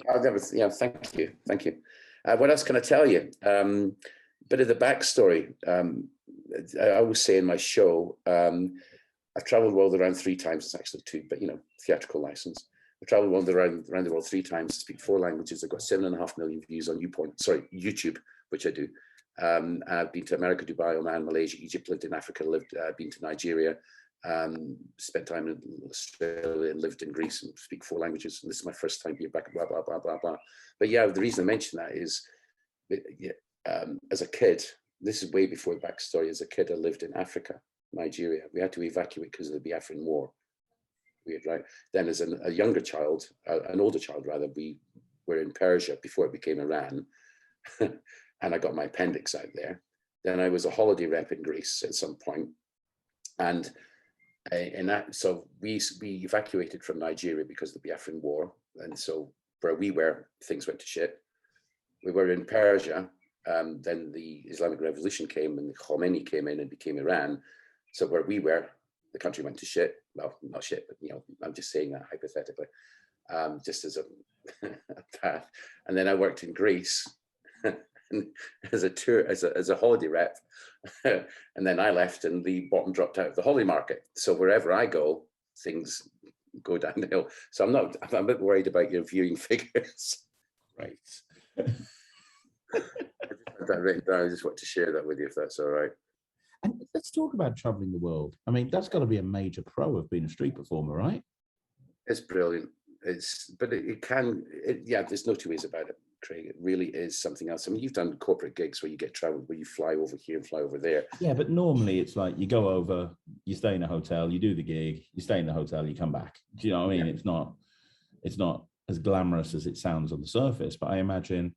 thank you. What else can I tell you? Bit of the backstory. I always say in my show, I've traveled the world around 3 times. It's actually 2, but theatrical license. I've traveled around the world 3 times, speak 4 languages. I've got 7.5 million views on YouTube, which I do. I've been to America, Dubai, Oman, Malaysia, Egypt, lived in Africa, been to Nigeria, spent time in Australia, lived in Greece, and speak 4 languages. And this is my first time being back, blah, blah, blah, blah, blah. But yeah, the reason I mention that is, as a kid, this is way before the backstory. As a kid, I lived in Africa, Nigeria. We had to evacuate because of the Biafran War. Weird, right? Then as a younger child, an older child rather, we were in Persia before it became Iran. And I got my appendix out there. Then I was a holiday rep in Greece at some point. And so we evacuated from Nigeria because of the Biafran War. And so where we were, things went to shit. We were in Persia. Then the Islamic Revolution came and Khomeini came in and became Iran. So where we were, the country went to shit. Well, not shit, but I'm just saying that hypothetically, just as a path. And then I worked in Greece as a holiday rep. And then I left and the bottom dropped out of the holiday market. So wherever I go, things go downhill. So I'm a bit worried about your viewing figures. Right. I just had that written down. I just want to share that with you, if that's all right. And let's talk about traveling the world. I mean, that's got to be a major pro of being a street performer, right? It's brilliant. Yeah, there's no 2 ways about it, Craig. It really is something else. I mean, you've done corporate gigs where you get traveled, where you fly over here and fly over there. Yeah, but normally it's like you go over, you stay in a hotel, you do the gig, you stay in the hotel, you come back. Do you know what I mean? Yeah. It's not as glamorous as it sounds on the surface, but I imagine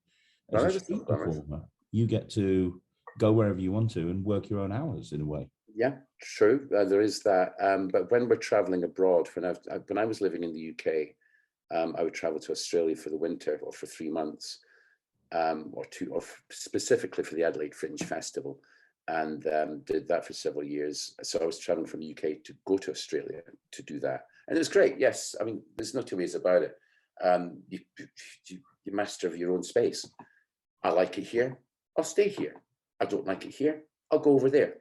as a street performer, you get to go wherever you want to and work your own hours in a way. Yeah, true. There is that. But when we're traveling abroad, when I was living in the UK, I would travel to Australia for the winter or for 3 months, or specifically for the Adelaide Fringe Festival, and did that for several years. So I was traveling from the UK to go to Australia to do that, and it was great. Yes, I mean, there's no 2 ways about it. You master of your own space. I like it here, I'll stay here. I don't like it here, I'll go over there.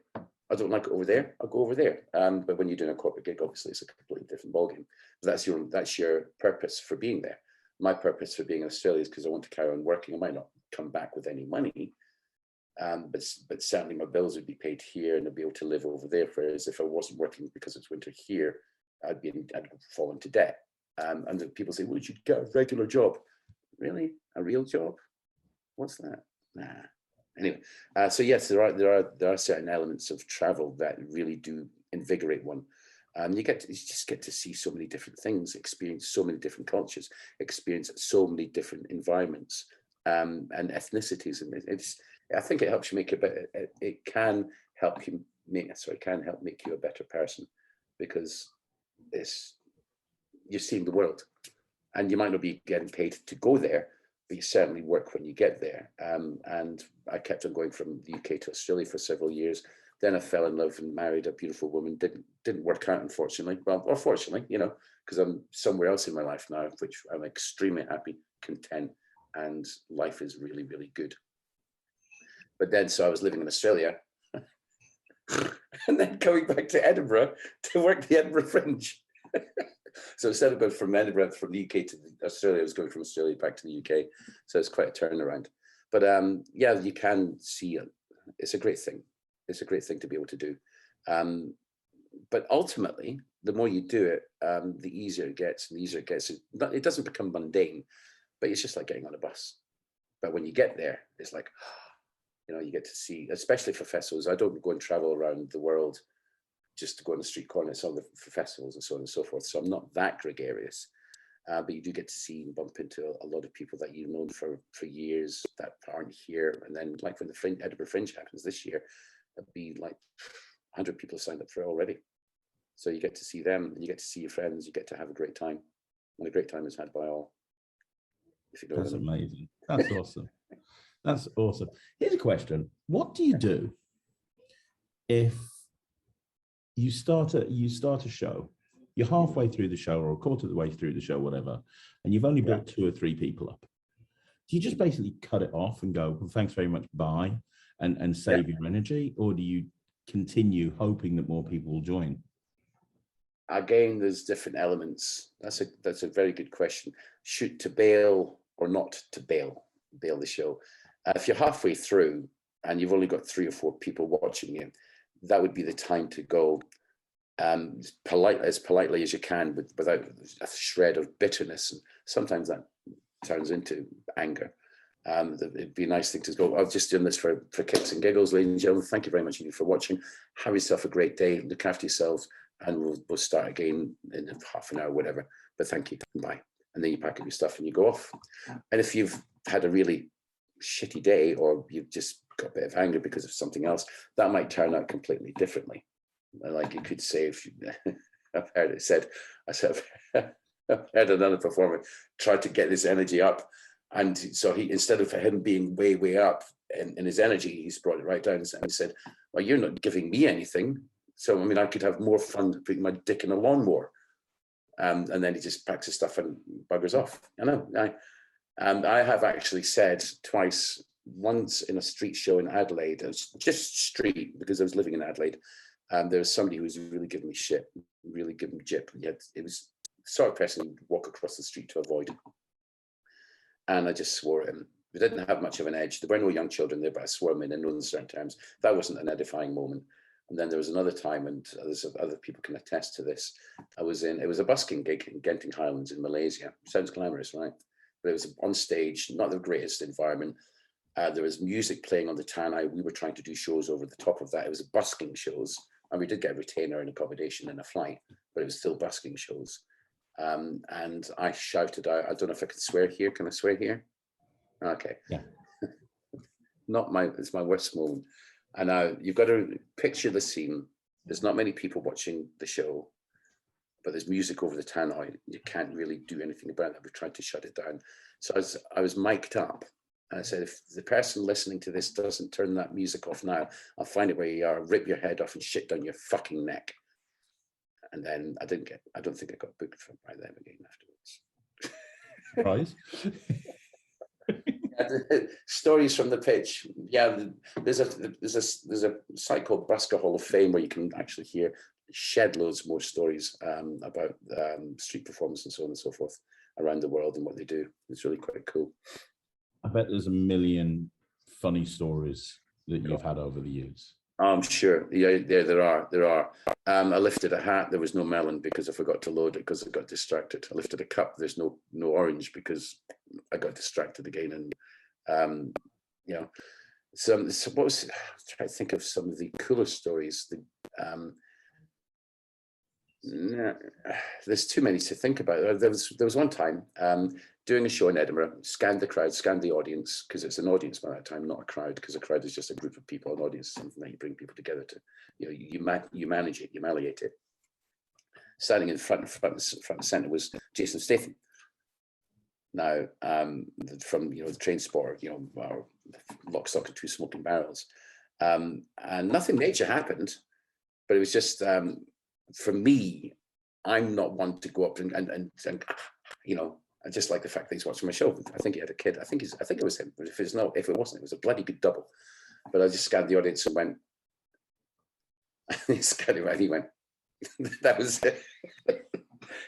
I don't like it over there, I'll go over there. But when you're doing a corporate gig, obviously it's a completely different ballgame. But that's your purpose for being there. My purpose for being in Australia is because I want to carry on working. I might not come back with any money, but certainly my bills would be paid here and I'd be able to live over there. Whereas if I wasn't working because it's winter here, I'd fall into debt. And then people say, well, you should get a regular job. Really? A real job? What's that? Nah. Anyway, so yes, there are certain elements of travel that really do invigorate one. You just get to see so many different things, experience so many different cultures, experience so many different environments and ethnicities, and I think it helps you make it can help make you a better person, because you're seeing the world, and you might not be getting paid to go there, but you certainly work when you get there. And I kept on going from the UK to Australia for several years. Then I fell in love and married a beautiful woman. Didn't work out, unfortunately. Well, or fortunately, because I'm somewhere else in my life now, which I'm extremely happy, content, and life is really, really good. But then, so I was living in Australia, and then coming back to Edinburgh to work the Edinburgh Fringe. So instead of going from Edinburgh, from the UK to Australia, I was going from Australia back to the UK. So it's quite a turnaround. But yeah, you can see it. It's a great thing. It's a great thing to be able to do. But ultimately, the more you do it, the easier it gets, and the easier it gets. It doesn't become mundane, but it's just like getting on a bus. But when you get there, it's like, you get to see, especially for festivals. I don't go and travel around the world just to go on the street corners for festivals and so on and so forth. So I'm not that gregarious, but you do get to see and bump into a lot of people that you've known for years that aren't here. And then, like when the Edinburgh Fringe happens this year, it'll be like 100 people signed up for it already. So you get to see them, and you get to see your friends. You get to have a great time, and a great time is had by all. If you know That's amazing. That's awesome. That's awesome. Here's a question: what do you do if you start a show, you're halfway through the show or a quarter of the way through the show, whatever, and you've only built 2 or 3 people up? Do you just basically cut it off and go, well, thanks very much, bye, and save your energy? Or do you continue hoping that more people will join? again, there's different elements. That's a very good question. Should to bail or not to bail the show? If you're halfway through and you've only got 3 or 4 people watching you, that would be the time to go as politely as you can, without a shred of bitterness. And sometimes that turns into anger. It'd be a nice thing to go, I'm just doing this for kicks and giggles, ladies and gentlemen. Thank you very much for watching. Have yourself a great day. Look after yourselves, and we'll start again in half an hour, whatever. But thank you, bye. And then you pack up your stuff and you go off. And if you've had a really shitty day, or you've just got a bit of anger because of something else, that might turn out completely differently. Like you could say, if you, I've heard it said, I've heard another performer try to get this energy up. And so he, instead of him being way up in his energy, he's brought it right down and he said, well, you're not giving me anything. So, I mean, I could have more fun putting my dick in a lawnmower. And then he just packs his stuff and buggers off. I know. I have actually said twice, once in a street show in Adelaide, it was just street because I was living in Adelaide. There was somebody who was really giving me shit, really giving me jip. Yet it was the sort of person you'd walk across the street to avoid. And I just swore at him. We didn't have much of an edge. There were no young children there, but I swore him in uncertain terms. That wasn't an edifying moment. And then there was another time, and other people can attest to this. It was a busking gig in Genting Highlands in Malaysia. Sounds glamorous, right? But it was on stage, not the greatest environment. There was music playing on the tannoy. We were trying to do shows over the top of that. It was busking shows. And we did get a retainer and accommodation and a flight, but it was still busking shows. And I shouted out, I don't know if I can swear here. Can I swear here? Okay. Yeah. It's my worst moment. And you've got to picture the scene. There's not many people watching the show, but there's music over the tannoy. You can't really do anything about it. We've tried to shut it down. So I was mic'd up. And I said, if the person listening to this doesn't turn that music off now, I'll find it where you are, rip your head off and shit down your fucking neck. And then I don't think I got booked by them again afterwards. Right. Stories from the pitch. Yeah, there's a site called Busker Hall of Fame where you can actually hear shed loads more stories about street performance and so on and so forth around the world and what they do. It's really quite cool. I bet there's a million funny stories that you've had over the years. I'm sure. Yeah, there are. I lifted a hat. There was no melon because I forgot to load it because I got distracted. I lifted a cup. There's no orange because I got distracted again. And so what was? I'm trying to think of some of the cooler stories. There's too many to think about. There was one time doing a show in Edinburgh, scanned the crowd, scanned the audience, because it's an audience by that time, not a crowd, because a crowd is just a group of people. An audience is something that you bring people together to. You manage it, you malleate it. Standing in front and center was Jason Statham. Now, from the Train Spotter, Lock, Stock and Two Smoking Barrels, and nothing major happened, but it was just for me. I'm not one to go up and I just like the fact that he's watching my show. I think he had a kid. I think it was him. But if it wasn't, it was a bloody good double. But I just scanned the audience and went. He scanned it right. He went. That was it.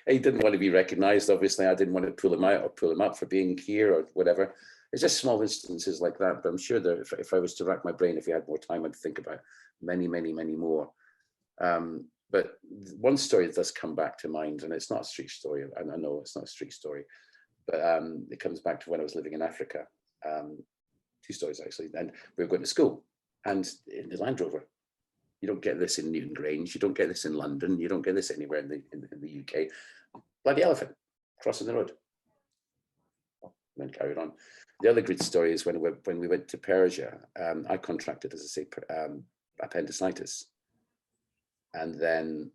He didn't want to be recognised. Obviously, I didn't want to pull him out or pull him up for being here or whatever. It's just small instances like that. But I'm sure that if I was to rack my brain, if we had more time, I'd think about many, many, many more. But one story that does come back to mind, and it's not a street story. I know it's not a street story, but it comes back to when I was living in Africa. 2 stories actually. And we were going to school, and in the Land Rover. You don't get this in Newton Grange. You don't get this in London. You don't get this anywhere in the UK. Bloody elephant crossing the road. And then carried on. The other good story is when we went to Persia. I contracted, as I say, appendicitis. And then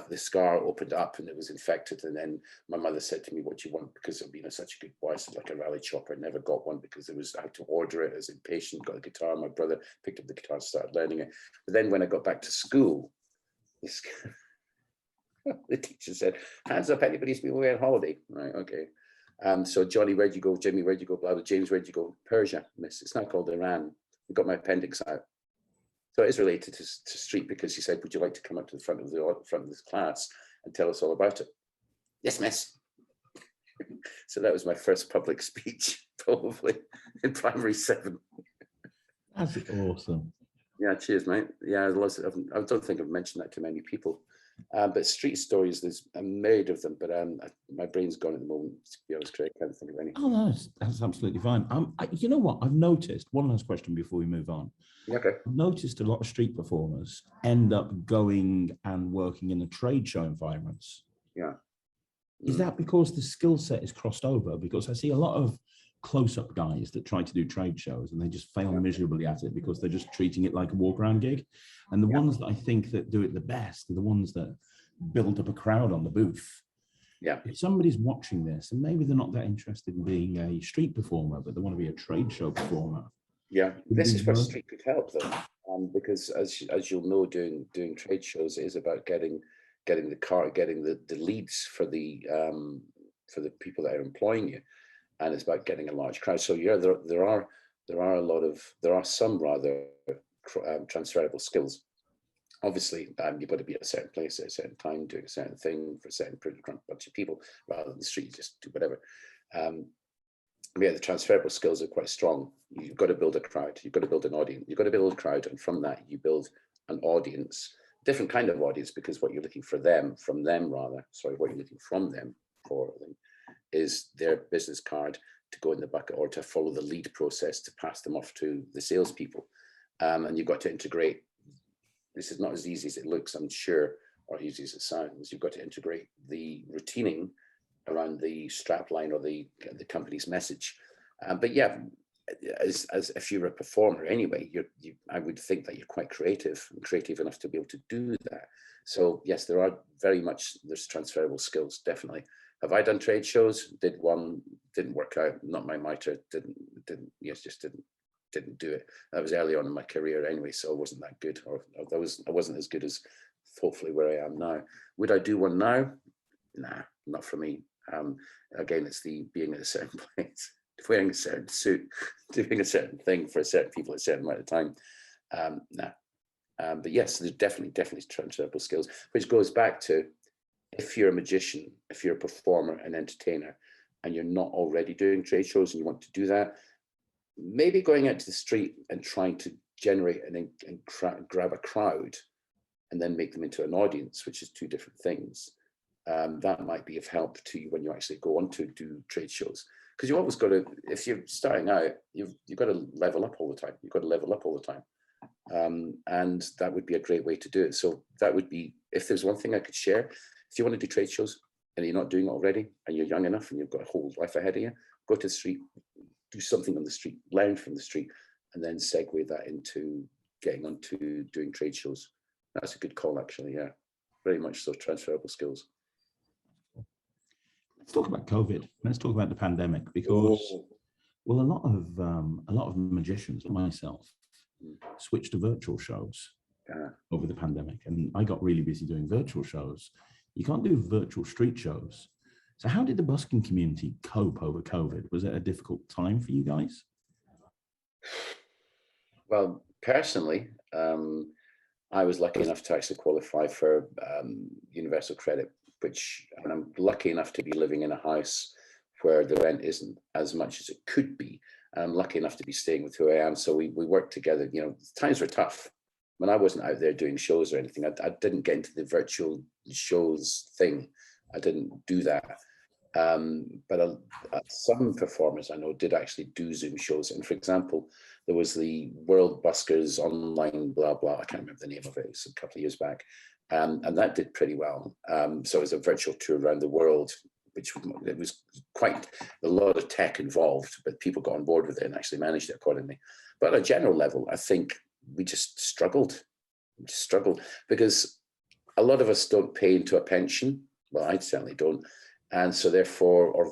the scar opened up and it was infected. And then my mother said to me, "What do you want?" Because I've been such a good boy. I said, like a rally chopper. Never got one because I had to order it. I was impatient, got a guitar. My brother picked up the guitar and started learning it. But then when I got back to school, the teacher said, "Hands up, anybody's been away on holiday." Right, okay. So Johnny, where'd you go? Jimmy, where'd you go? Blah, blah. James, where'd you go? Persia, miss. It's now called Iran. I got my appendix out. So it is related to street, because he said, would you like to come up to the front of this class and tell us all about it? Yes, miss. So that was my first public speech, probably in primary 7. That's awesome. Yeah, cheers, mate. Yeah, I don't think I've mentioned that to many people. But street stories, there's a myriad of them, but my brain's gone at the moment, to be honest, Craig. I can't think of any. Oh, no, that's absolutely fine. You know what? I've noticed, one last question before we move on. Okay. I've noticed a lot of street performers end up going and working in the trade show environments. Yeah. Is that because the skill set is crossed over? Because I see a lot of close-up guys that try to do trade shows and they just fail miserably at it because they're just treating it like a walk-around gig. And the ones that I think that do it the best are the ones that build up a crowd on the booth. Yeah. If somebody's watching this and maybe they're not that interested in being a street performer, but they want to be a trade show performer. Yeah, this is where street could help, though, because as you'll know, doing trade shows is about getting the leads for the people that are employing you, and it's about getting a large crowd. So yeah, there are some rather transferable skills. Obviously, you've got to be at a certain place at a certain time, doing a certain thing for a certain bunch of people, rather than the street, just do whatever. Yeah, the transferable skills are quite strong. You've got to build a crowd. You've got to build an audience. You've got to build a crowd, and from that, you build an audience, different kind of audience, because what you're looking from them for is their business card to go in the bucket, or to follow the lead process to pass them off to the salespeople. And you've got to integrate. This is not as easy as it looks, I'm sure, or easy as it sounds. You've got to integrate the routing around the strap line or the company's message. But yeah, as if you're a performer anyway, I would think that you're quite creative enough to be able to do that. So yes, there's transferable skills, definitely. Have I done trade shows? Did one, didn't work out, not my mitre, didn't do it. That was early on in my career anyway, so I wasn't that good, or I wasn't as good as hopefully where I am now. Would I do one now? Nah, not for me. Again, it's the being at a certain place, wearing a certain suit, doing a certain thing for a certain people at a certain amount of time. Nah. But yes, there's definitely transferable skills, which goes back to, if you're a magician, if you're a performer, an entertainer, and you're not already doing trade shows and you want to do that, maybe going out to the street and trying to generate and grab a crowd and then make them into an audience, which is two different things. That might be of help to you when you actually go on to do trade shows, because you always got to, if you're starting out, you've got to level up all the time. And that would be a great way to do it. So that would be, if there's one thing I could share, if you want to do trade shows and you're not doing it already, and you're young enough and you've got a whole life ahead of you, go to the street, do something on the street, learn from the street, and then segue that into getting onto doing trade shows. That's a good call, actually. Yeah, very much so. Transferable skills. Let's talk about COVID. Let's talk about the pandemic, because well, a lot of magicians, like myself, switched to virtual shows over the pandemic, and I got really busy doing virtual shows. You can't do virtual street shows. So how did the busking community cope over COVID? Was it a difficult time for you guys? Well, personally, I was lucky enough to actually qualify for universal credit, and I'm lucky enough to be living in a house where the rent isn't as much as it could be. And I'm lucky enough to be staying with who I am. So we worked together. You know, times were tough. When I wasn't out there doing shows or anything, I didn't get into the virtual shows thing. I didn't do that. But some performers I know did actually do Zoom shows. And for example, there was the World Buskers online, blah, blah. I can't remember the name of it. It was a couple of years back. And that did pretty well. So it was a virtual tour around the world, which it was quite a lot of tech involved, but people got on board with it and actually managed it accordingly. But at a general level, I think we just struggled. Because a lot of us don't pay into a pension. Well, I certainly don't. And so therefore, or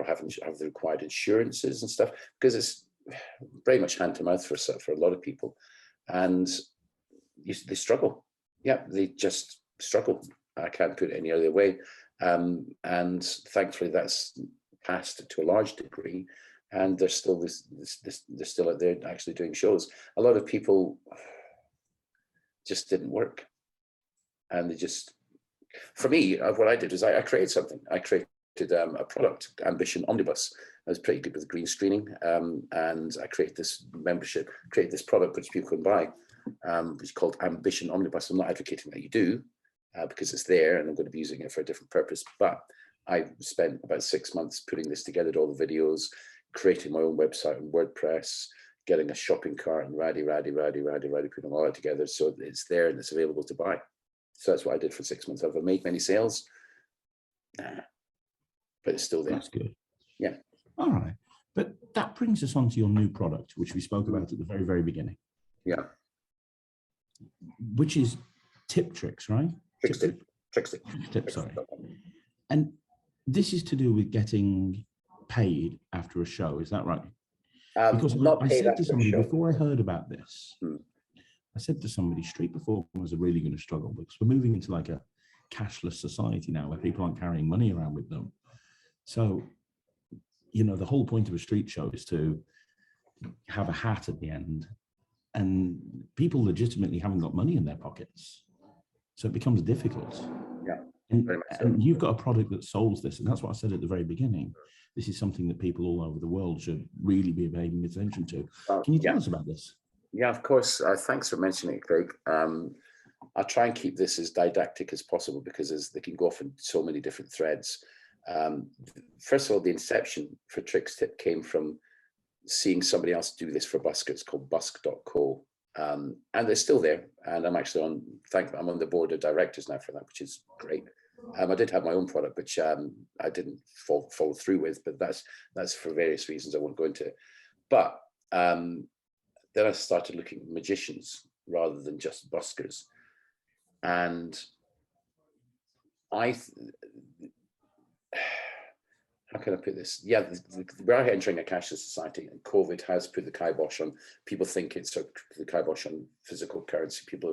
have the required insurances and stuff, because it's very much hand to mouth for a lot of people. And they struggle. Yeah, they just struggle. I can't put it any other way. And thankfully that's passed to a large degree. And they're still out there actually doing shows. A lot of people, just didn't work. And they just, for me, what I did was I created something. I created a product, Ambition Omnibus. I was pretty good with green screening, and I created this membership, created this product which people can buy, which is called Ambition Omnibus. I'm not advocating that you do, because it's there and I'm going to be using it for a different purpose. But I spent about 6 months putting this together, all the videos, creating my own website on WordPress, getting a shopping cart and putting them all together so it's there and it's available to buy. So that's what I did for 6 months. Have I made many sales? Nah, but it's still there. That's good. Yeah. All right. But that brings us on to your new product, which we spoke about at the very, very beginning. Yeah. Which is NETRIX, right? NETRIX, sorry. And this is to do with getting paid after a show. Is that right? Because I said to somebody before I heard about this, I said to somebody straight before I was really going to struggle, because we're moving into like a cashless society now where people aren't carrying money around with them. So, you know, the whole point of a street show is to have a hat at the end, and people legitimately haven't got money in their pockets. So it becomes difficult. Yeah. And you've got a product that solves this. And that's what I said at the very beginning. This is something that people all over the world should really be paying attention to. Can you tell us about this? Yeah, of course. Thanks for mentioning it, Craig. I'll try and keep this as didactic as possible because they can go off in so many different threads. First of all, the inception for TrixTip came from seeing somebody else do this for buskers called busk.co. And they're still there. And I'm actually I'm on the board of directors now for that, which is great. I did have my own product, which I didn't follow through with, but that's for various reasons I won't go into. But then I started looking at magicians rather than just buskers. And how can I put this? Yeah, we're entering a cashless society, and COVID has put the kibosh on. People think it's the kibosh on physical currency. People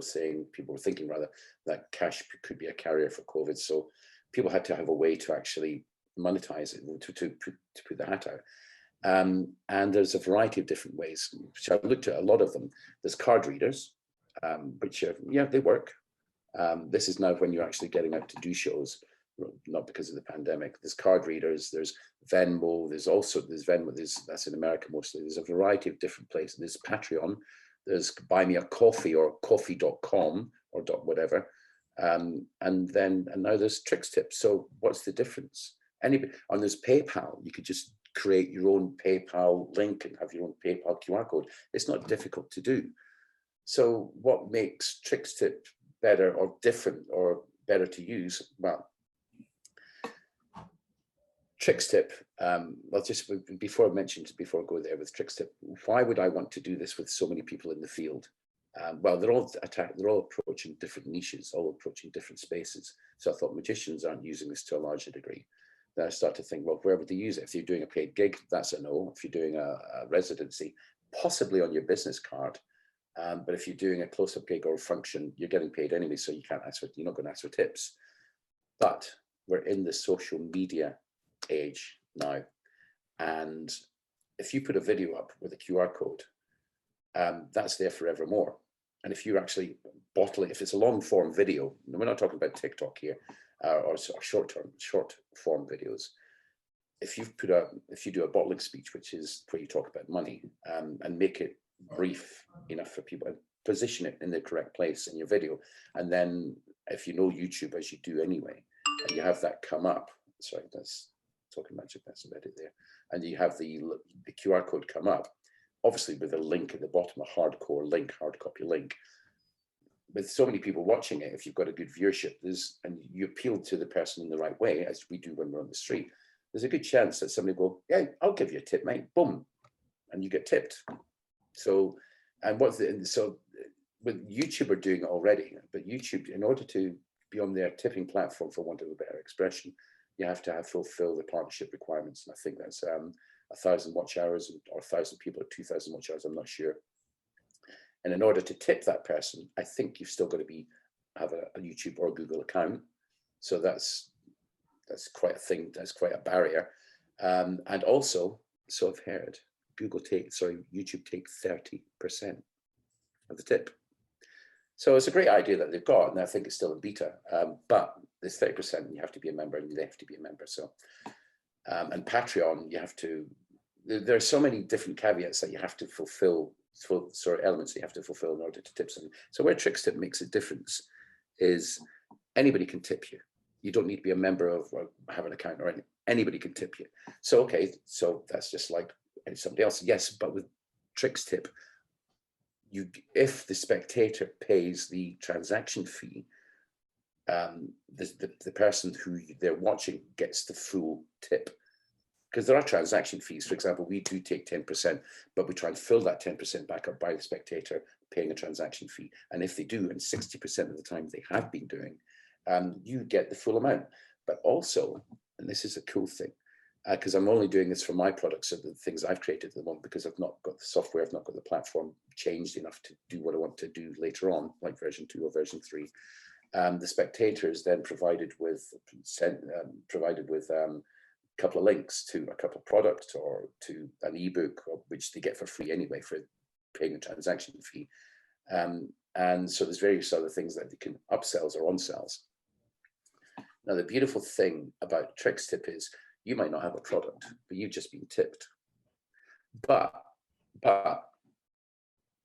were thinking rather that cash could be a carrier for COVID. So people had to have a way to actually monetize it, to put the hat out. And there's a variety of different ways. So I've looked at a lot of them. There's card readers, which they work. This is now when you're actually getting out to do shows, not because of the pandemic. There's card readers, there's Venmo, there's Venmo, that's in America mostly. There's a variety of different places. There's Patreon, there's Buy Me a Coffee or coffee.com or whatever. And now there's TrixTip. So what's the difference? And there's PayPal. You could just create your own PayPal link and have your own PayPal QR code. It's not difficult to do. So what makes TrixTip better or different or better to use? Well, TrixTip, before I go there with TrixTip, why would I want to do this with so many people in the field? Well, they're all approaching different niches, all approaching different spaces. So I thought magicians aren't using this to a larger degree. Then I start to think, well, where would they use it? If you're doing a paid gig, that's a no. If you're doing a residency, possibly on your business card. But if you're doing a close-up gig or a function, you're getting paid anyway, so you're not going to ask for tips. But we're in the social media age now. And if you put a video up with a QR code, that's there forevermore. And if you actually bottle it, if it's a long form video, we're not talking about TikTok here, or short form videos. If you do a bottling speech, which is where you talk about money, and make it brief enough for people, and position it in the correct place in your video, and then if you know YouTube, as you do anyway, and you have that come up. Sorry, that's talking magic. That's about it there. And you have the QR code come up, obviously with a link at the bottom, a hardcore link, hard copy link. With so many people watching it, if you've got a good viewership, and you appeal to the person in the right way, as we do when we're on the street, there's a good chance that somebody will go, yeah, I'll give you a tip, mate. Boom, and you get tipped. So, and so with YouTube are doing it already, but YouTube, in order to be on their tipping platform, for want of a better expression, you have to fulfill the partnership requirements. And I think that's 1,000 watch hours or 1,000 people or 2,000 watch hours. I'm not sure. And in order to tip that person, I think you've still got to have a YouTube or Google account. So that's quite a thing. That's quite a barrier. And also, so I've heard, YouTube take 30% of the tip. So it's a great idea that they've got, and I think it's still in beta. But there's 30%, you have to be a member, and they have to be a member. So, and Patreon, you have to. There are so many different caveats that you have to fulfill, elements that you have to fulfill in order to tip something. So where TrixTip makes a difference is anybody can tip you. You don't need to be a member of or have an account or anything. Anybody can tip you. So, okay, so that's just like somebody else. Yes, but with TrixTip, if the spectator pays the transaction fee, the person who they're watching gets the full tip. Because there are transaction fees. For example, we do take 10%, but we try and fill that 10% back up by the spectator paying a transaction fee. And if they do, and 60% of the time they have been doing, you get the full amount. But also, and this is a cool thing, because I'm only doing this for my products, so the things I've created at the moment, because I've not got the software, I've not got the platform changed enough to do what I want to do later on, like version 2 or version 3. The spectator is then provided with couple of links to a couple of products or to an ebook, which they get for free anyway for paying a transaction fee. And so there's various other things that they can upsells or onsells. Now, the beautiful thing about TrixTip is you might not have a product, but you've just been tipped. But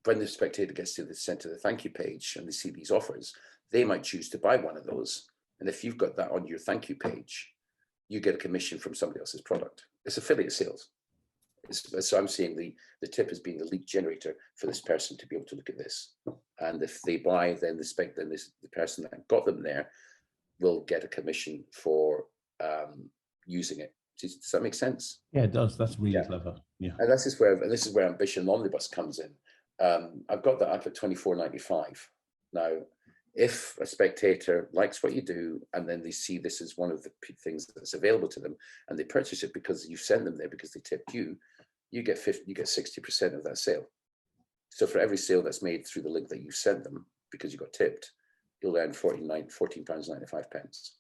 when the spectator gets to the center of the thank you page and they see these offers, they might choose to buy one of those. And if you've got that on your thank you page, you get a commission from somebody else's product. It's affiliate sales. So I'm seeing the tip as being the lead generator for this person to be able to look at this. And if they buy, then the person that got them there will get a commission for using it. Does that make sense? Yeah, it does. That's really clever. Yeah. And this is where Ambition Omnibus comes in. I've got that up at $24.95 now. If a spectator likes what you do, and then they see this as one of the things that's available to them, and they purchase it because you sent them there because they tipped you, you get 60% of that sale. So for every sale that's made through the link that you sent them because you got tipped, you'll earn £14.95.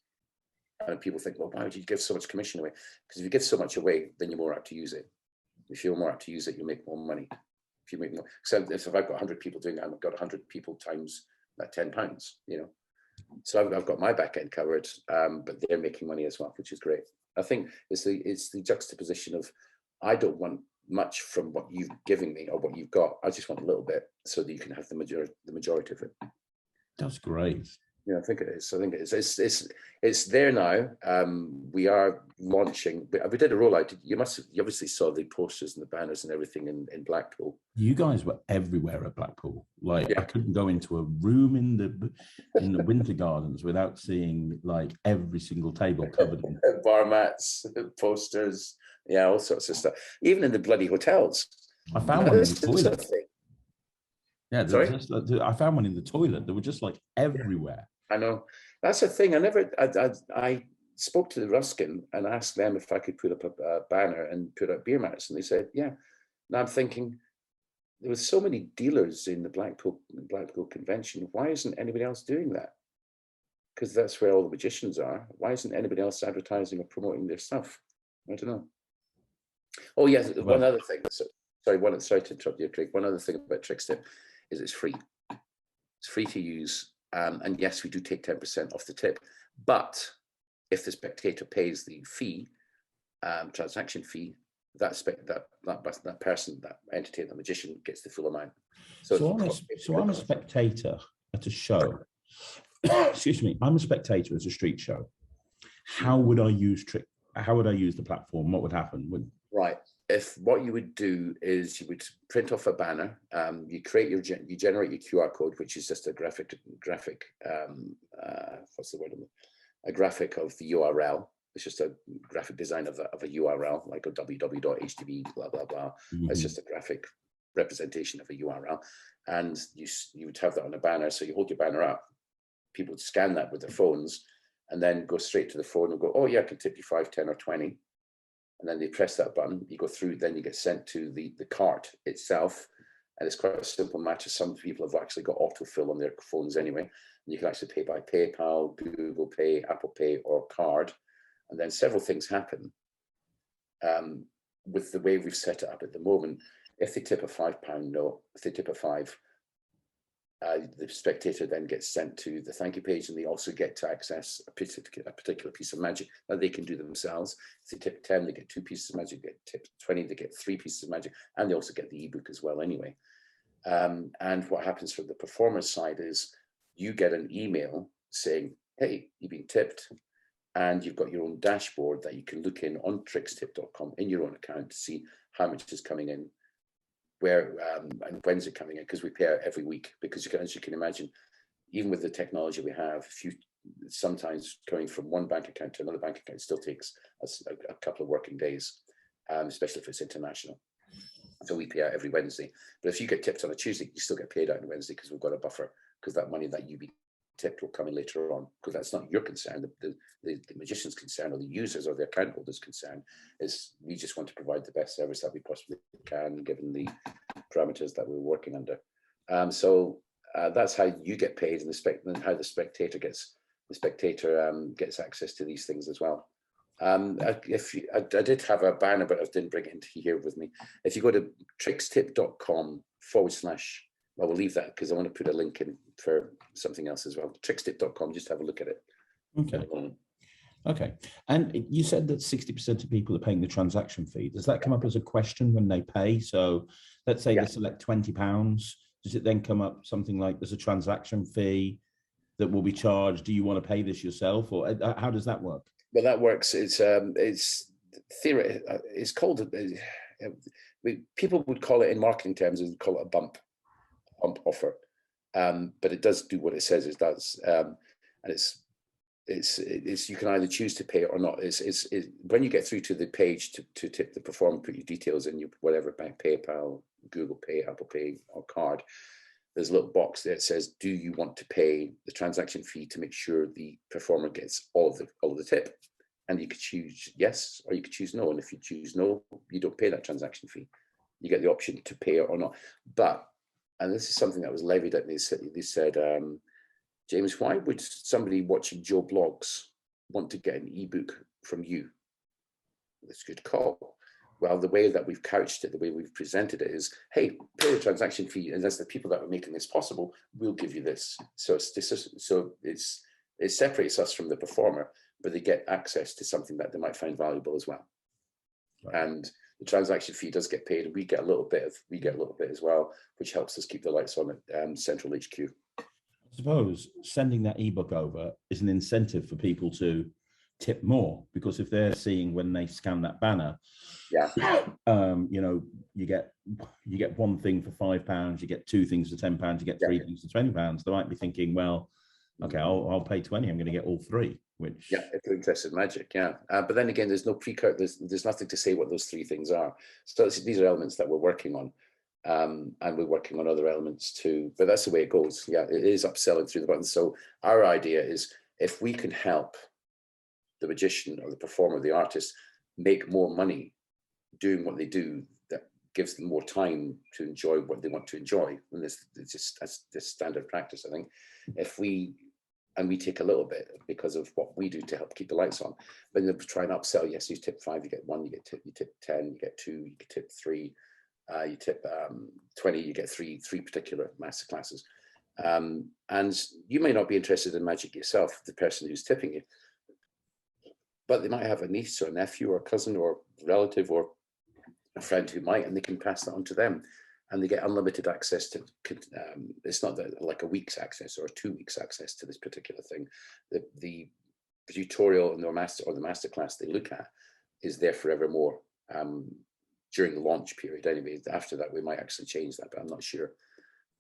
And people think, well, why would you give so much commission away? Because if you give so much away, then you're more apt to use it. If you're more apt to use it, you'll make more money. If you make more, so if I've got 100 people doing it, I've got 100 people times that £10, you know. So I've got my back end covered, but they're making money as well, which is great. I think it's the juxtaposition of, I don't want much from what you've given me or what you've got. I just want a little bit so that you can have the majority of it. That's great. Yeah, I think it is. I think it is. It's there now. We are launching. We did a rollout. You obviously saw the posters and the banners and everything in Blackpool. You guys were everywhere at Blackpool. Like, yeah. I couldn't go into a room in the Winter Gardens without seeing like every single table covered in bar mats, posters, yeah, all sorts of stuff. Even in the bloody hotels. I found one in the toilet. Yeah, I found one in the toilet. They were just like everywhere. I know. That's the thing. I spoke to the Ruskin and asked them if I could put up a banner and put up beer mats, and they said, yeah. Now I'm thinking, there were so many dealers in the Blackpool convention. Why isn't anybody else doing that? Because that's where all the magicians are. Why isn't anybody else advertising or promoting their stuff? I don't know. Oh yes, one other thing. Sorry to interrupt you, Craig. One other thing about TrixTip is it's free. It's free to use. And yes, we do take 10% off the tip, but if the spectator pays the fee, transaction fee, that person, that entity, the magician, gets the full amount. So I'm a spectator at a show. Excuse me, I'm a spectator at a street show. How would I use the platform? What would happen? Right. If what you would do is you would print off a banner, you generate your QR code, which is just a graphic. What's the word? A graphic of the URL. It's just a graphic design of a URL, like a www.htv, blah blah blah. Mm-hmm. It's just a graphic representation of a URL, and you would have that on a banner. So you hold your banner up, people would scan that with their phones, and then go straight to the phone and go, oh yeah, I can tip you 5, 10, or 20. And then they press that button, you go through, then you get sent to the cart itself. And it's quite a simple matter. Some people have actually got autofill on their phones anyway. And you can actually pay by PayPal, Google Pay, Apple Pay, or card. And then several things happen with the way we've set it up at the moment. If they tip a £5 note, if they tip a 5, The spectator then gets sent to the thank you page, and they also get to access a particular piece of magic that they can do themselves. If they tip 10, they get 2 pieces of magic. They get tip 20, they get 3 pieces of magic, and they also get the ebook as well anyway. And what happens from the performer's side is you get an email saying, hey, you've been tipped, and you've got your own dashboard that you can look in on trixtip.com in your own account to see how much is coming in, where and when's it coming in, because we pay out every week. Because you can, as you can imagine, even with the technology we have, sometimes going from one bank account to another bank account still takes us a couple of working days, especially if it's international. So we pay out every Wednesday. But if you get tipped on a Tuesday, you still get paid out on Wednesday, because we've got a buffer, because that money that you be tipped will come in later on, because that's not your concern. The magician's concern, or the users or the account holders' concern, is we just want to provide the best service that we possibly can, given the parameters that we're working under. So that's how you get paid, and how the spectator gets access to these things as well. I did have a banner, but I didn't bring it into here with me. If you go to trixtip.com/, well, we'll leave that because I want to put a link in for something else as well. Trixtip.com, just have a look at it. Okay. Okay. And you said that 60% of people are paying the transaction fee. Does that come up as a question when they pay? So let's say they select £20. Does it then come up something like there's a transaction fee that will be charged? Do you want to pay this yourself, or how does that work? Well, that works. It's theory. It's called. People would call it, in marketing terms, they would call it a bump offer, but it does do what it says it does, and it's you can either choose to pay it or not. It's when you get through to the page to tip the performer, put your details in, your whatever bank, PayPal, Google Pay, Apple Pay, or card. There's a little box there that says, do you want to pay the transaction fee to make sure the performer gets all of the tip? And you could choose yes, or you could choose no. And if you choose no, you don't pay that transaction fee. You get the option to pay it or not. But, and this is something that was levied at me, they said, James, why would somebody watching Joe Blogs want to get an ebook from you? That's a good call. Well, the way that we've couched it, the way we've presented it is, hey, pay the transaction fee, and that's the people that are making this possible, we'll give you this. So it separates us from the performer, but they get access to something that they might find valuable as well. Right. And the transaction fee does get paid, and we get a little bit as well, which helps us keep the lights on at Central HQ. I suppose sending that ebook over is an incentive for people to tip more, because if they're seeing when they scan that banner, you get one thing for £5, you get 2 things for £10, you get 3 things for £20. They might be thinking, well, okay, I'll pay 20. I'm going to get all 3. Which if you're interested in magic, but then again, there's no pre-cut. There's nothing to say what those 3 things are. So these are elements that we're working on, and we're working on other elements too. But that's the way it goes. Yeah, it is upselling through the buttons. So our idea is, if we can help the magician or the performer, the artist, make more money doing what they do, that gives them more time to enjoy what they want to enjoy. And this is just this standard practice, I think. If we take a little bit because of what we do to help keep the lights on, but then try and upsell. Yes, you tip 5, you get 1, you tip 10, you get 2, you tip 3, you tip 20, you get 3 particular masterclasses. And you may not be interested in magic yourself, the person who's tipping you, but they might have a niece or a nephew or a cousin or relative or a friend who might, and they can pass that on to them, and they get unlimited access to. It's not like a week's access or 2 weeks access to this particular thing. The tutorial and the masterclass they look at is there forevermore, during the launch period. Anyway, after that we might actually change that, but I'm not sure.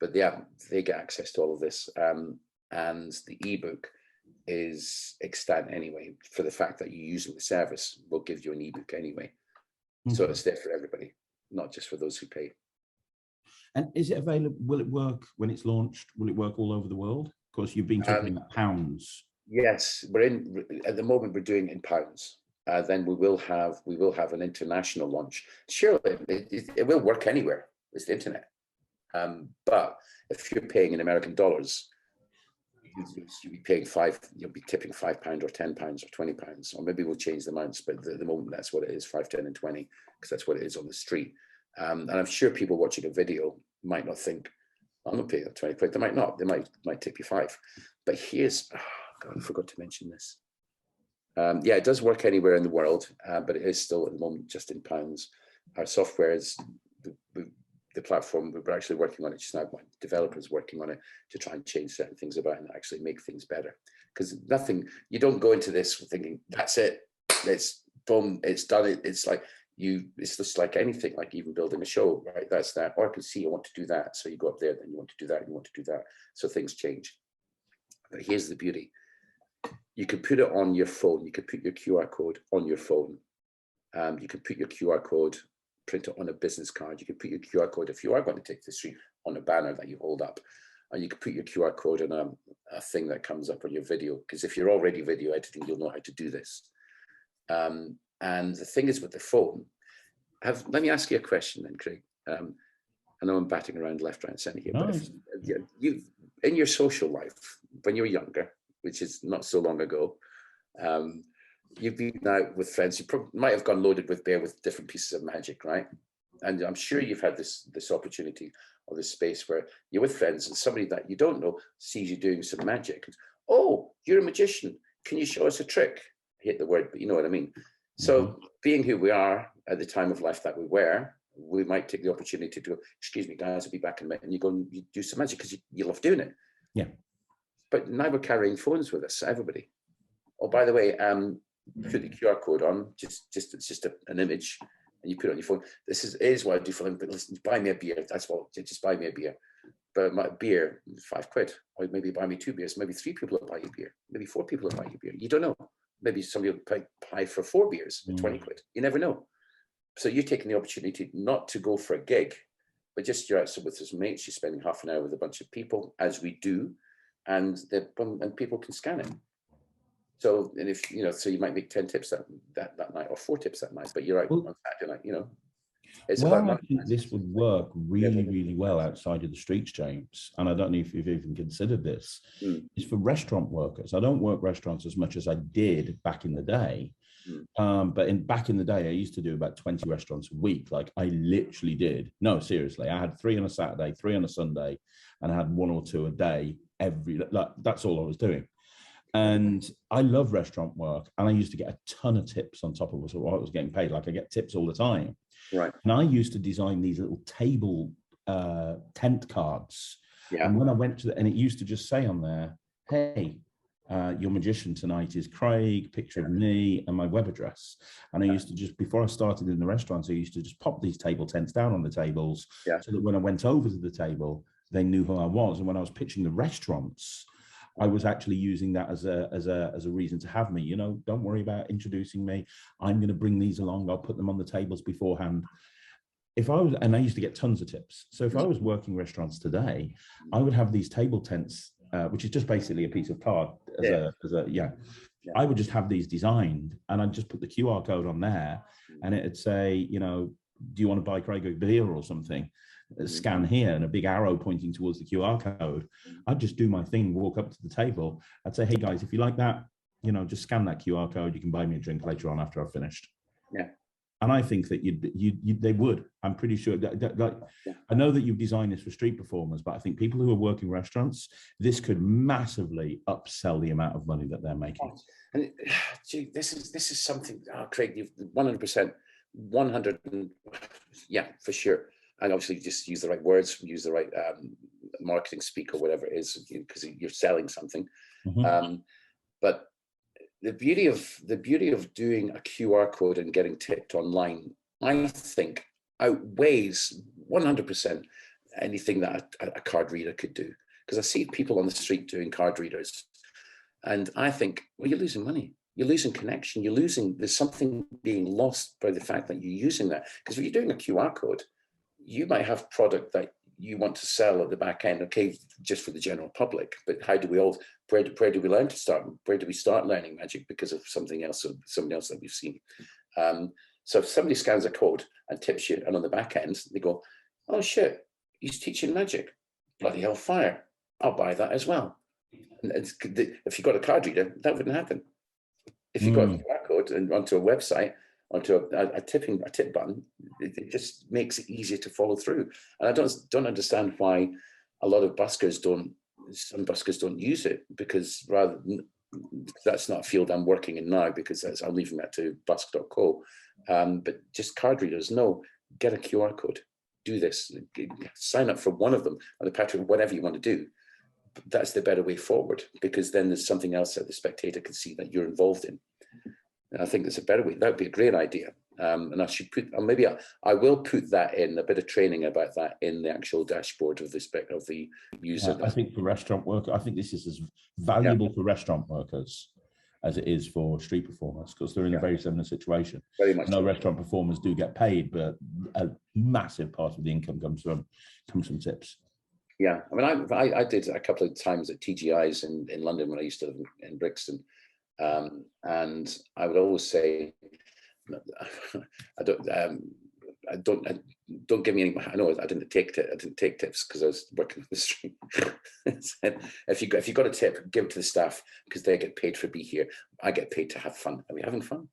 But yeah, they get access to all of this, and the ebook is extant anyway, for the fact that you're using the service. We'll give you an ebook anyway. So it's there for everybody, not just for those who pay. And is it available? Will it work when it's launched? Will it work all over the world? Of course, you've been talking about pounds. Yes, at the moment we're doing in pounds. Then we will have an international launch. Surely it will work anywhere. It's the internet. But if you're paying in American dollars, you'll be paying you'll be tipping £5 or £10 or £20, or maybe we'll change the amounts, but at the moment that's what it is, 5, 10 and 20, because that's what it is on the street. And I'm sure people watching a video might not think, I'm not paying them 20 quid. They might not. They might tip you 5. But here's, oh God, I forgot to mention this. Yeah, it does work anywhere in the world, but it is still at the moment just in pounds. Our software is the platform we're actually working on it just now. My developers working on it to try and change certain things about and actually make things better. Because you don't go into this thinking that's it. It's boom. It's done. It's like it's just like anything, like even building a show, right? That's that. Or I can see I want to do that, so you go up there, then you want to do that, and you want to do that. So things change. But here's the beauty. You can put it on your phone. You can put your QR code on your phone. You can put your QR code, print it on a business card. You can put your QR code, if you are going to take the street, on a banner that you hold up. And you can put your QR code on a thing that comes up on your video. Because if you're already video editing, you'll know how to do this. And the thing is with the phone, let me ask you a question then, Craig. I know I'm batting around left, right, and centre here, but if you in your social life, when you were younger, which is not so long ago, you've been out with friends. You might have gone loaded with beer with different pieces of magic, right? And I'm sure you've had this opportunity or this space where you're with friends and somebody that you don't know sees you doing some magic. And, oh, you're a magician. Can you show us a trick? I hate the word, but you know what I mean. So being who we are at the time of life that we were, we might take the opportunity to go, excuse me, guys, I'll be back in a minute. And you go and you do some magic because you love doing it. Yeah. But now we're carrying phones with us, everybody. Oh, by the way, put the QR code on, it's just an image, and you put it on your phone. This is what I do for them. But listen, buy me a beer. That's what, just buy me a beer. But my beer, £5. Or maybe buy me 2 beers. Maybe 3 people will buy you beer. Maybe 4 people will buy you beer. You don't know. Maybe somebody will pay for 4 beers for 20 quid. You never know. So you're taking the opportunity not to go for a gig, but just you're out with his mates, you're spending half an hour with a bunch of people, as we do, and people can scan it. So, and if, so you might make 10 tips that night, or 4 tips that night, but you're out on Saturday night, It's well, I think this would work really, really well outside of the streets, James. And I don't know if you've even considered this. It's for restaurant workers. I don't work restaurants as much as I did back in the day. But back in the day, I used to do about 20 restaurants a week. Like I literally did. No, seriously. I had 3 on a Saturday, 3 on a Sunday, and I had 1 or 2 a day that's all I was doing. And I love restaurant work. And I used to get a ton of tips on top of what I was getting paid. Like I get tips all the time. Right. And I used to design these little table tent cards. Yeah. And when I went to and it used to just say on there, hey, your magician tonight is Craig, picture of me and my web address. And I used to just, before I started in the restaurants, I used to just pop these table tents down on the tables so that when I went over to the table, they knew who I was. And when I was pitching the restaurants, I was actually using that as a reason to have me. Don't worry about introducing me. I'm going to bring these along. I'll put them on the tables beforehand. And I used to get tons of tips. So if I was working restaurants today, I would have these table tents, which is just basically a piece of card I would just have these designed, and I'd just put the QR code on there, and it'd say, do you want to buy Craig a beer or something? Scan here, and a big arrow pointing towards the QR code. I'd just do my thing, walk up to the table. I'd say, hey guys, if you like that, just scan that QR code. You can buy me a drink later on after I've finished. Yeah. And I think that they would. I'm pretty sure. I know that you've designed this for street performers, but I think people who are working restaurants, this could massively upsell the amount of money that they're making. And gee, this is something, Craig, you've 100%, 100, yeah, for sure. And obviously, just use the right words, use the right marketing speak or whatever it is, because you're selling something. But the beauty of doing a QR code and getting tipped online, I think, outweighs 100% anything that a card reader could do. Because I see people on the street doing card readers, and I think, well, you're losing money. You're losing connection. There's something being lost by the fact that you're using that. Because if you're doing a QR code, you might have product that you want to sell at the back end, okay, just for the general public. But where do we learn to start? Where do we start learning magic because of something else that we've seen? So if somebody scans a code and tips you, and on the back end, they go, oh shit, he's teaching magic. Bloody hell, fire. I'll buy that as well. And if you got a card reader, that wouldn't happen. If you got a QR code and onto a website, onto a tip button, it just makes it easier to follow through. And I don't understand why a lot of buskers don't, some buskers don't use it because that's not a field I'm working in now, because I'm leaving that to busk.co. But just card readers, no, get a QR code, do this, sign up for one of them, or the pattern, whatever you want to do. That's the better way forward, because then there's something else that the spectator can see that you're involved in. And I think that's a better way. That would be a great idea. And I should put, or maybe I will put that in, a bit of training about that in the actual dashboard of the user. I think for restaurant workers, I think this is as valuable for restaurant workers as it is for street performers, because they're in a very similar situation. Very much. No, restaurant performers do get paid, but a massive part of the income comes from tips. Yeah, I mean, I did a couple of times at TGI's in London when I used to live in Brixton, and I would always say, don't give me any. I know I didn't take tips because I was working on the street. if you got a tip, give it to the staff because they get paid for being here. I get paid to have fun. Are we having fun?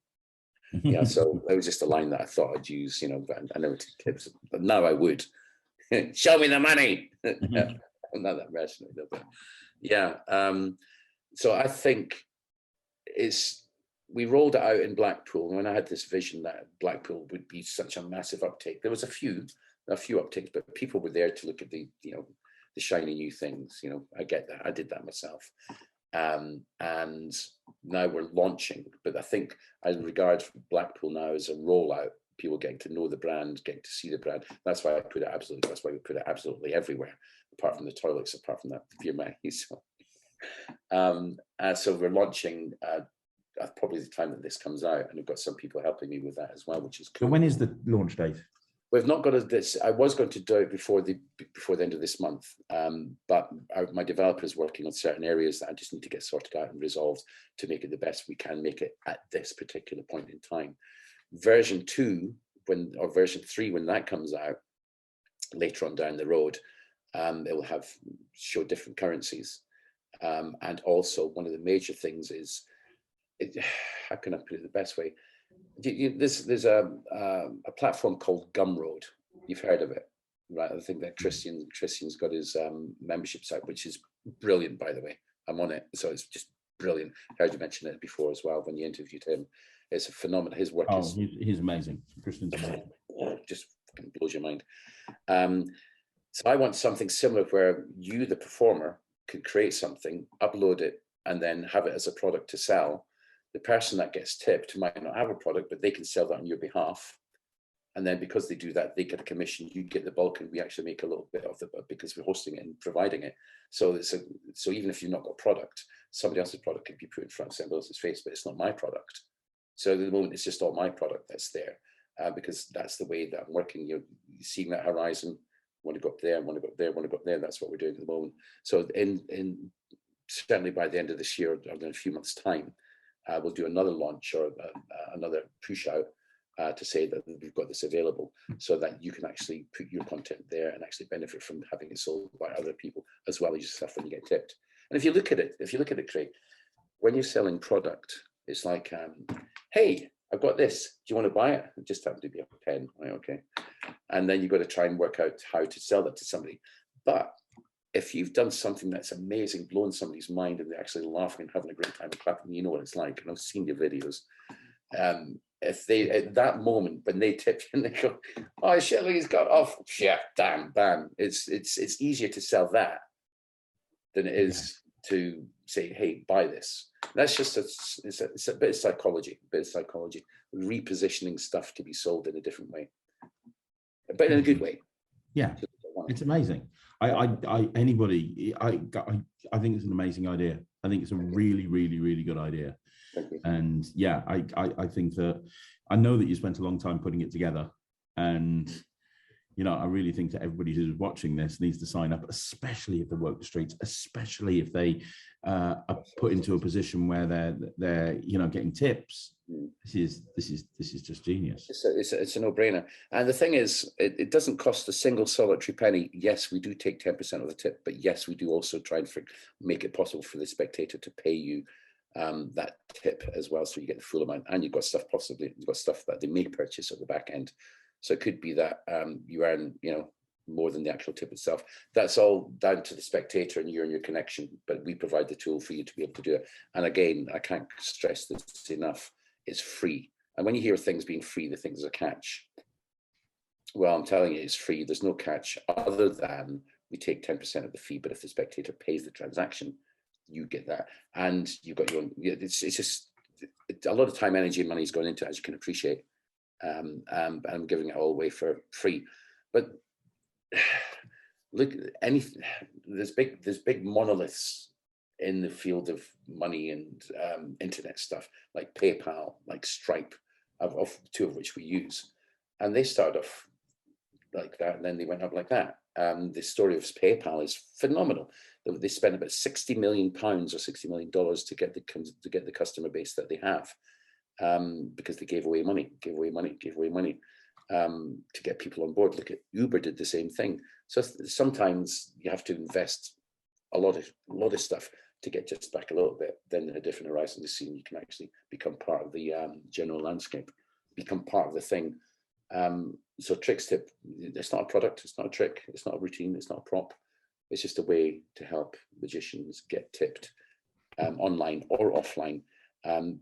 Yeah. So that was just a line that I thought I'd use, but I never took tips. But now I would. Show me the money. I'm not that rational, but yeah. So I think we rolled it out in Blackpool, and when I had this vision that Blackpool would be such a massive uptake, there was a few uptakes, but people were there to look at the shiny new things. I get that. I did that myself. And now we're launching, but I think I regard Blackpool now as a rollout. People getting to know the brand, getting to see the brand. That's why we put it absolutely everywhere, apart from the toilets, apart from that Veer. So we're launching probably the time that this comes out, and we've got some people helping me with that as well, which is cool. So when is the launch date? We've not got this. I was going to do it before the end of this month, but my developer is working on certain areas that I just need to get sorted out and resolved to make it the best we can make it at this particular point in time. Version 2, or version 3, when that comes out later on down the road, it will show different currencies, and also one of the major things is, how can I put it the best way? There's a platform called Gumroad. You've heard of it, right? I think that Christian's got his membership site, which is brilliant, by the way. I'm on it, so it's just brilliant. I heard you mention it before as well when you interviewed him. It's a phenomenon. His work is he's amazing. Christian's amazing. Just fucking blows your mind. So I want something similar where you, the performer, can create something, upload it, and then have it as a product to sell. The person that gets tipped might not have a product, but they can sell that on your behalf. And then because they do that, they get a commission, you get the bulk, and we actually make a little bit of because we're hosting it and providing it. So so even if you've not got a product, somebody else's product can be put in front of somebody else's face, but it's not my product. So at the moment, it's just all my product that's there, because that's the way that I'm working. You're seeing that horizon. Want to go up there, want to go up there, want to go up there. That's what we're doing at the moment. So in certainly by the end of this year, or in a few months' time, we'll do another launch or another push out to say that we've got this available, so that you can actually put your content there and actually benefit from having it sold by other people as well as yourself when you get tipped. And if you look at it, Craig, when you're selling product, it's like, hey, I've got this. Do you want to buy it? It just happened to be a pen. Right, okay. And then you've got to try and work out how to sell that to somebody. But if you've done something that's amazing, blown somebody's mind, and they're actually laughing and having a great time and clapping, you know what it's like. And I've seen your videos. If they, at that moment, when they tip you and they go, oh, Shelley's got off, yeah, damn, bam. It's easier to sell that than it is to say, hey, buy this. That's just it's a bit of psychology, repositioning stuff to be sold in a different way, but in a good way. Yeah, it's amazing. I think it's an amazing idea. I think it's a really, really, really good idea. And yeah, I think that, I know that you spent a long time putting it together, and I really think that everybody who's watching this needs to sign up, especially if they work the streets, especially if they are put into a position where they're getting tips. This is just genius. It's a no-brainer. And the thing is, it doesn't cost a single solitary penny. Yes, we do take 10% of the tip, but yes, we do also try and make it possible for the spectator to pay you that tip as well, so you get the full amount, and you've got stuff that they may purchase at the back end. So it could be that you earn more than the actual tip itself. That's all down to the spectator and you and your connection, but we provide the tool for you to be able to do it. And again, I can't stress this enough, it's free. And when you hear things being free, they think there's a catch. Well, I'm telling you, it's free. There's no catch other than we take 10% of the fee, but if the spectator pays the transaction, you get that. And you've got your own, it's just a lot of time, energy, and money is going into it, as you can appreciate. And I'm giving it all away for free. But look, there's big monoliths in the field of money and internet stuff, like PayPal, like Stripe, of two of which we use. And they started off like that, and then they went up like that. The story of PayPal is phenomenal. They spent about £60 million or $60 million to get the customer base that they have, because they gave away money to get people on board. Look at Uber did the same thing. So sometimes you have to invest a lot of stuff to get just back a little bit. Then in a different horizon to see, you can actually become part of the general landscape, become part of the thing. So Tricks Tip, it's not a product, it's not a trick, it's not a routine, it's not a prop. It's just a way to help magicians get tipped online or offline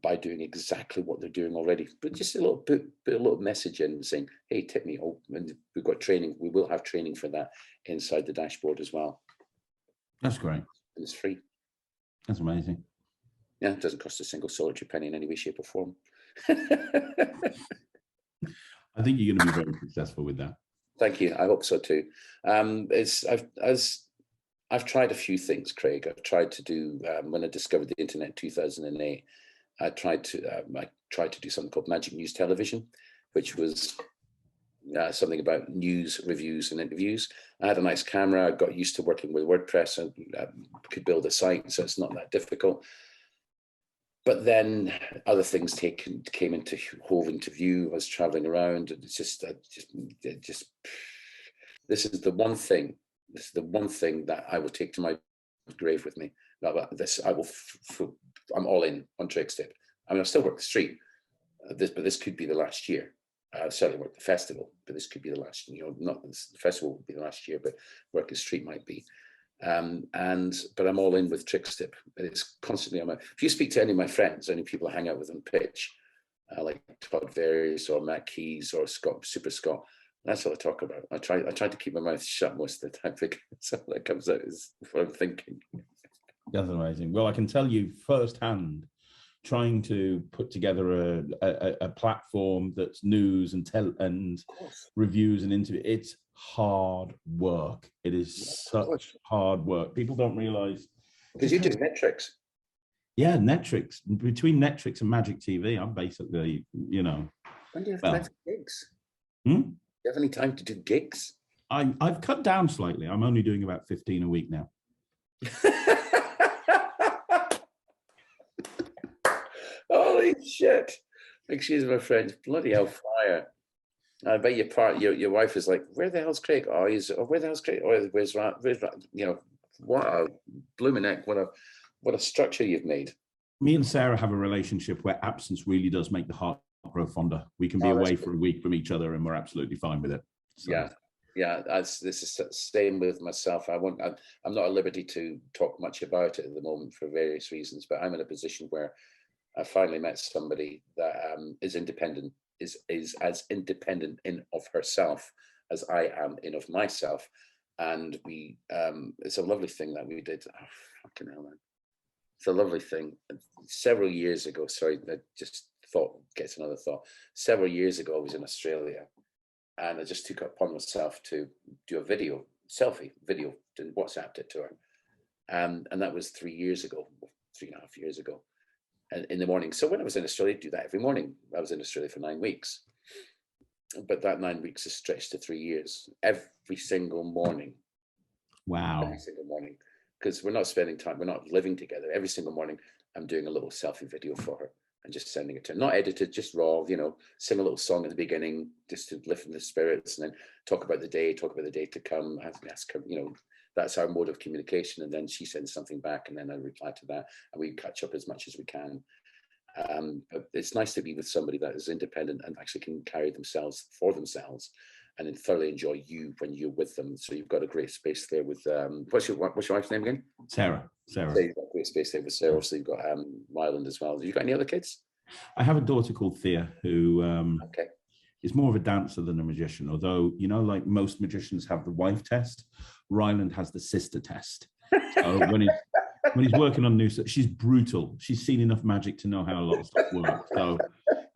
by doing exactly what they're doing already. But just a little message in saying, hey, tip me. Oh, and we've got training. We will have training for that inside the dashboard as well. That's great. And it's free. That's amazing. Yeah, it doesn't cost a single solitary penny in any way, shape or form. I think you're going to be very successful with that. Thank you. I hope so too. I've tried a few things, Craig. I've tried to do, when I discovered the internet in 2008, I tried to do something called Magic News Television, which was something about news, reviews and interviews. I had a nice camera. I got used to working with WordPress and could build a site, so it's not that difficult. But then other things came into hove into view. I was traveling around, and it's just this is the one thing. This is the one thing that I will take to my grave with me. I'm all in on Tricks Tip. I mean, I still work the street, but this could be the last year. I certainly work the festival, but this could be the last. Not the festival would be the last year, but work the street might be. But I'm all in with Tricks Tip. It's constantly on my. If you speak to any of my friends, any people I hang out with on pitch, like Todd Various or Matt Keys or Super Scott, that's what I talk about. I try to keep my mouth shut most of the time, because something that comes out is what I'm thinking. That's amazing. Well, I can tell you firsthand, trying to put together a platform that's news and reviews and interview. It's hard work. It is such hard work. People don't realize. Because you do NETRIX. Yeah, NETRIX. Between NETRIX and Magic TV, I'm basically, When do you have time for gigs? Do you have any time to do gigs? I've cut down slightly. I'm only doing about 15 a week now. Holy shit. Excuse my French. Bloody hellfire. I bet your wife is like, where the hell's Craig? Where the hell's Craig? Where's what a blooming neck. What a structure you've made. Me and Sarah have a relationship where absence really does make the heart grow fonder. We can be away for a week from each other and we're absolutely fine with it. So. Yeah. This is the same with myself. I'm not at liberty to talk much about it at the moment for various reasons, but I'm in a position where I finally met somebody that is independent, is as independent in of herself as I am in of myself. And we, it's a lovely thing that we did. Oh, fucking hell, man. It's a lovely thing. Several years ago, sorry, I just thought, gets another thought. Several years ago, I was in Australia, and I just took it upon myself to do a selfie video, and WhatsApped it to her. And that was 3 years ago, 3.5 years ago. In the morning. So when I was in Australia, I'd do that every morning. I was in Australia for 9 weeks, but that 9 weeks is stretched to 3 years. Every single morning. Wow. Every single morning, because we're not spending time, we're not living together. Every single morning, I'm doing a little selfie video for her and just sending it to her. Not edited, just raw. Sing a little song at the beginning just to lift the spirits, and then talk about the day to come. Ask her, that's our mode of communication. And then she sends something back, and then I reply to that, and we catch up as much as we can. But it's nice to be with somebody that is independent and actually can carry themselves for themselves. and then thoroughly enjoy you when you're with them. So you've got a great space there with what's your wife's name again? Sarah. So you've got a great space there with Sarah. So you've got Ryland as well. Have you got any other kids? I have a daughter called Thea who Okay. is more of a dancer than a magician, although, you know, like most magicians have the wife test, Ryland has the sister test. So when he's working on new stuff, she's brutal. She's seen enough magic to know how a lot of stuff works. So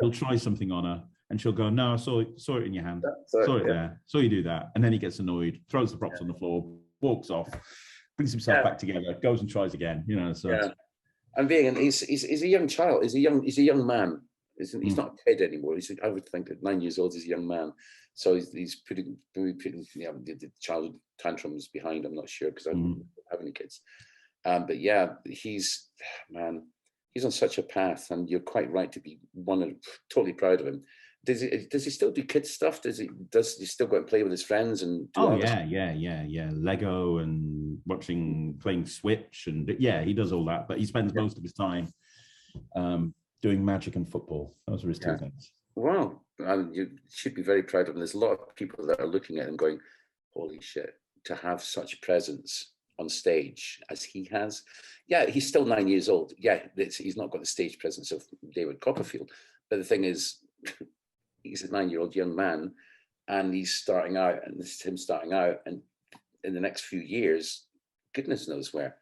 he'll try something on her and she'll go, no, I saw it in your hand. Saw it there. So you do that. And then he gets annoyed, throws the props on the floor, walks off, brings himself back together, goes and tries again, you know. So and he's a young child, he's a young man. He's not a kid anymore. I would think at 9 years old, he's a young man. So he's putting the childhood tantrums behind. I'm not sure because I don't have any kids. But yeah, he's on such a path, and you're quite right to be totally proud of him. Does he still do kids stuff? Does he still go and play with his friends and do yeah, Lego and playing Switch, and he does all that. But he spends most of his time doing magic and football. Those are his two things. Wow, you should be very proud of him. There's a lot of people that are looking at him going, holy shit, to have such presence on stage as he has. Yeah, he's still 9 years old. Yeah, he's not got the stage presence of David Copperfield. But the thing is, he's a 9-year-old young man, and he's starting out, and this is him starting out, and in the next few years, goodness knows where.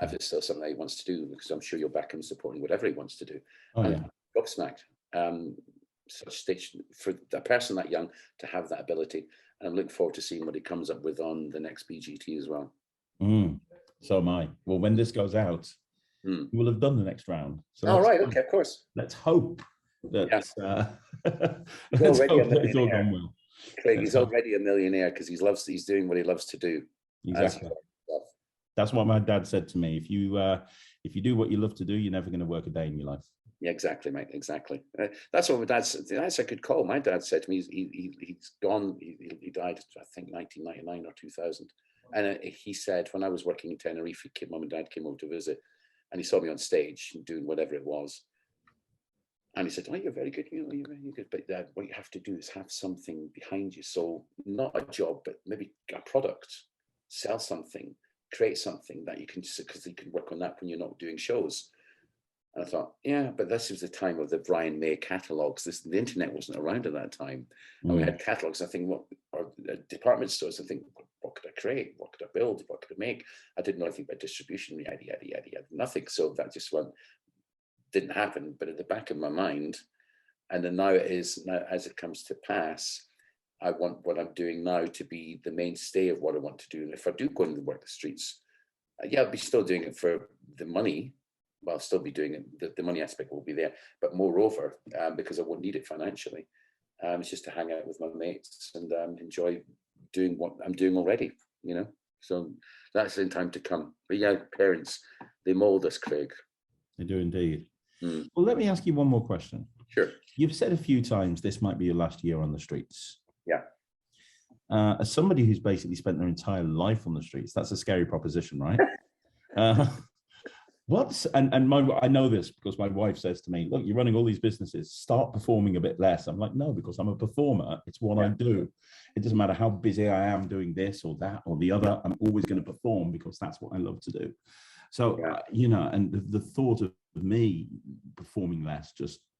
If it's still something that he wants to do, because I'm sure you'll back him supporting whatever he wants to do. Gobsmacked. Such stage for a person that young to have that ability, and I'm looking forward to seeing what he comes up with on the next BGT as well. So am I. Well, when this goes out, you will have done the next round. So okay, of course. Let's hope that it's all gone well. Craig, he's already a millionaire because he's doing what he loves to do. Exactly. That's what my dad said to me. If you do what you love to do, you're never going to work a day in your life. Yeah, exactly, mate. Exactly. That's what my dad said. That's a good call. My dad said to me, he's gone. He died, I think, 1999 or 2000. And he said, when I was working in Tenerife, mum and dad came over to visit, and he saw me on stage doing whatever it was. And he said, "Oh, you're very good. You're very good. But what you have to do is have something behind you. So not a job, but maybe a product, sell something, create something that you can, because you can work on that when you're not doing shows." And I thought, yeah, but this was the time of the Brian May catalogs. The internet wasn't around at that time. And we had catalogs. I think, or department stores. I think, what could I create? What could I build? What could I make? I didn't know anything about distribution, yada, nothing. So that just didn't happen. But at the back of my mind, and then now as it comes to pass, I want what I'm doing now to be the mainstay of what I want to do. And if I do go and work the streets, I'll be still doing it for the money. Well, I'll still be doing it. The money aspect will be there, but moreover, because I won't need it financially, it's just to hang out with my mates and enjoy doing what I'm doing already, you know. So that's in time to come. But yeah, parents, they mold us, Craig. They do indeed. Well, let me ask you one more question. Sure. You've said a few times this might be your last year on the streets. Yeah. As somebody who's basically spent their entire life on the streets, that's a scary proposition, right? I know this because my wife says to me, look, you're running all these businesses, start performing a bit less. I'm like, no, because I'm a performer. It's what I do. It doesn't matter how busy I am doing this or that or the other. I'm always going to perform because that's what I love to do. So, and the thought of me performing less,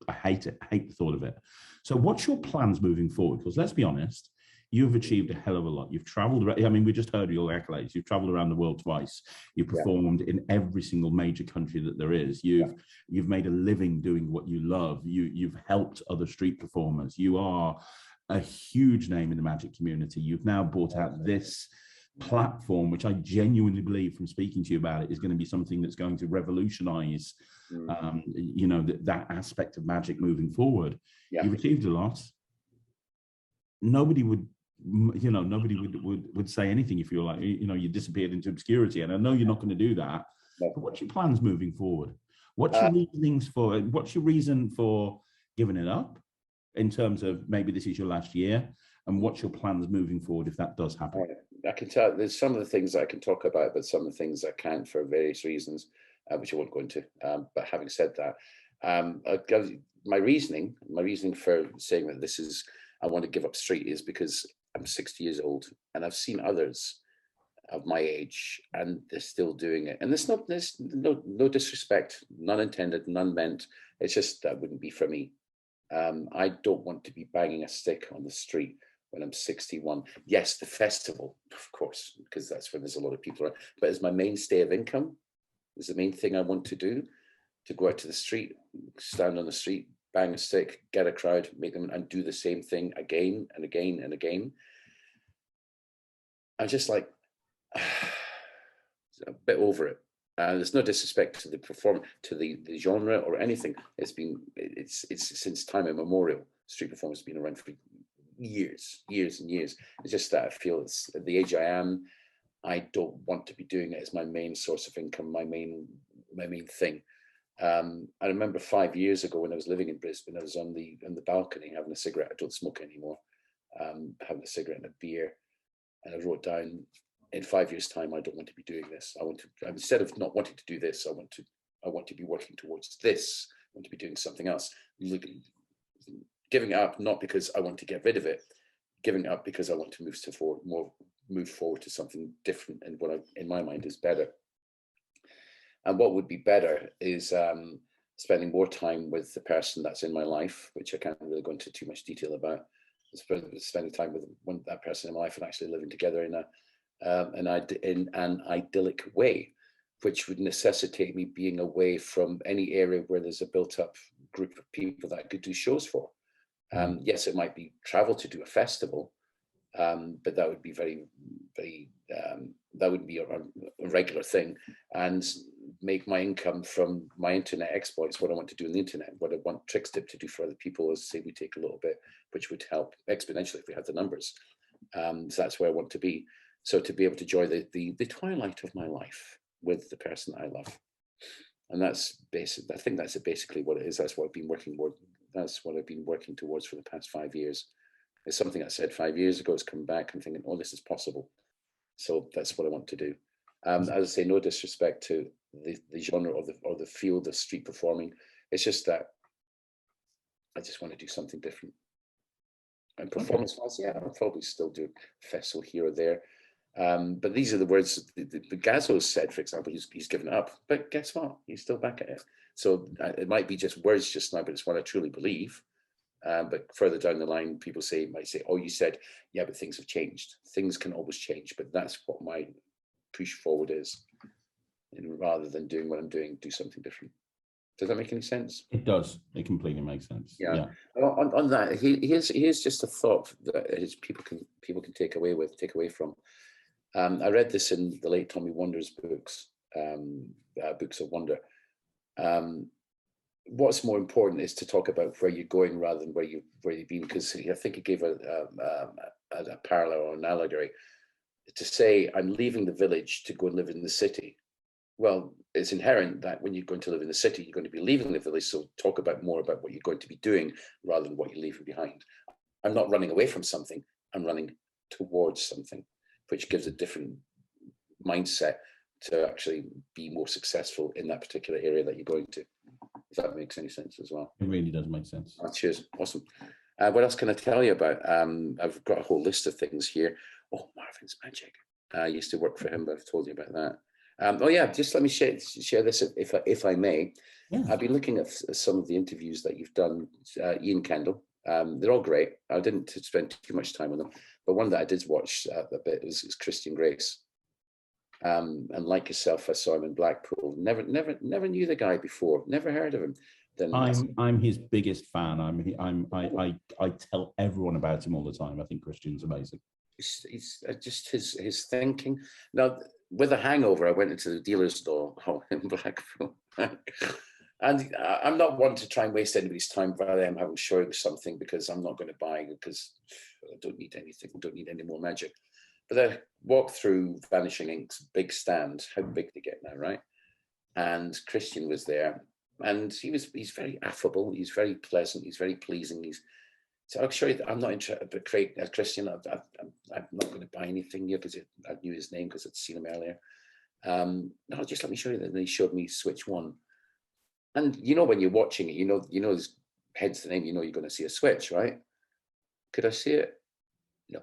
I hate it. I hate the thought of it. So what's your plans moving forward? Because let's be honest, you've achieved a hell of a lot. You've traveled. I mean, we just heard your accolades. You've traveled around the world twice. You've performed in every single major country that there is. You've made a living doing what you love. You've helped other street performers. You are a huge name in the magic community. You've now brought out this platform, which I genuinely believe from speaking to you about it is going to be something that's going to revolutionize, that aspect of magic moving forward. You've achieved a lot. Nobody would say anything if you're like, you disappeared into obscurity. And I know you're not going to do that. But what's your plans moving forward? What's your reason for giving it up in terms of maybe this is your last year? And what's your plans moving forward if that does happen? I can tell there's some of the things I can talk about, but some of the things I can't for various reasons, which I won't go into. But having said that, my reasoning for saying that this is, I want to give up street is because I'm 60 years old and I've seen others of my age and they're still doing it. And there's no disrespect, none intended, none meant. It's just that wouldn't be for me. I don't want to be banging a stick on the street when I'm 61. Yes, the festival, of course, because that's when there's a lot of people around. But as my mainstay of income, is the main thing I want to do, to go out to the street, stand on the street, bang a stick, get a crowd, make them, and do the same thing again and again and again. I'm just like, a bit over it. There's no disrespect to the to the genre or anything. It's since time immemorial. Street performance has been around for years and years. It's just that I feel it's at the age I am, I don't want to be doing it as my main source of income, my main thing. I remember 5 years ago when I was living in Brisbane, I was on the balcony having a cigarette. I don't smoke anymore. Having a cigarette and a beer, and I wrote down, in 5 years' time, I don't want to be doing this. I want to, instead of not wanting to do this, I want to be working towards this. I want to be doing something else. Giving it up, not because I want to get rid of it, giving it up because I want to move forward to something different, and what in my mind is better. And what would be better is spending more time with the person that's in my life, which I can't really go into too much detail about. Spending time with that person in my life and actually living together in an idyllic way, which would necessitate me being away from any area where there's a built-up group of people that I could do shows for. Yes, it might be travel to do a festival, but that would be very, very, that would be a regular thing, and make my income from my internet exploits, what I want to do on the internet, what I want TrixTip to do for other people is, say, we take a little bit, which would help exponentially if we had the numbers. So that's where I want to be. So to be able to enjoy the twilight of my life with the person I love. And that's basic. I think that's basically what it is. That's what I've been working towards. That's what I've been working towards for the past 5 years. It's something I said 5 years ago. It's come back. I'm thinking, oh, this is possible. So that's what I want to do. As I say, no disrespect to the genre or the field of street performing. It's just that I just want to do something different. And performance-wise, yeah, I'll probably still do a festival here or there. But these are the words the Gazzo said, for example, he's given up. But guess what? He's still back at it. So it might be just words just now, but it's what I truly believe. But further down the line, people might say, oh, you said, yeah, but things have changed. Things can always change. But that's what my push forward is. And rather than doing what I'm doing, do something different. Does that make any sense? It does. It completely makes sense. Yeah. On that, here's just a thought that people can take away from. I read this in the late Tommy Wonder's books, Books of Wonder. What's more important is to talk about where you're going rather than where you've been, because I think he gave a parallel or an allegory to say, I'm leaving the village to go and live in the city. Well, it's inherent that when you're going to live in the city, you're going to be leaving the village. So talk more about what you're going to be doing rather than what you're leaving behind. I'm not running away from something. I'm running towards something, which gives a different mindset to actually be more successful in that particular area that you're going to. If that makes any sense as well. It really does make sense. Oh, cheers. Awesome. What else can I tell you about? I've got a whole list of things here. Oh, Marvin's Magic. I used to work for him, but I've told you about that. Oh yeah, just let me share this if I may. Yeah. I've been looking at some of the interviews that you've done, Ian Kendall. They're all great. I didn't spend too much time on them, but one that I did watch a bit is Christian Grace. And like yourself, I saw him in Blackpool. Never knew the guy before. Never heard of him. Then I'm his biggest fan. I tell everyone about him all the time. I think Christian's amazing. He's just his thinking. Now, with a hangover, I went into the dealer's store in Blackpool. And I'm not one to try and waste anybody's time by them having showing something, because I'm not going to buy, because I don't need anything. I don't need any more magic. But I walked through Vanishing Ink's big stand. How big they get now, right? And Christian was there, and he's very affable. He's very pleasant. He's very pleasing. So I'll show you that I'm not interested, but Christian, I'm not going to buy anything here because I knew his name because I'd seen him earlier. No, just let me show you that. And he showed me Switch 1. And when you're watching it, you know his hence the name, you're going to see a switch, right? Could I see it? No.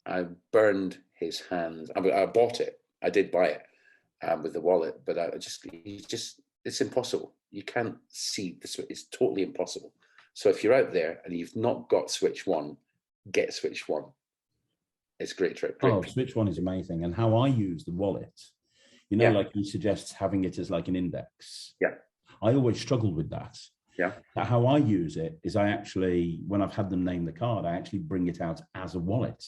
I burned his hands. I bought it. I did buy it with the wallet, but it's impossible. You can't see the switch. It's totally impossible. So if you're out there and you've not got Switch 1, get Switch 1. It's a great trick. Oh, Switch 1 is amazing. And how I use the wallet, like he suggests having it as like an index. Yeah. I always struggled with that. Yeah. How I use it is I actually, when I've had them name the card, I actually bring it out as a wallet.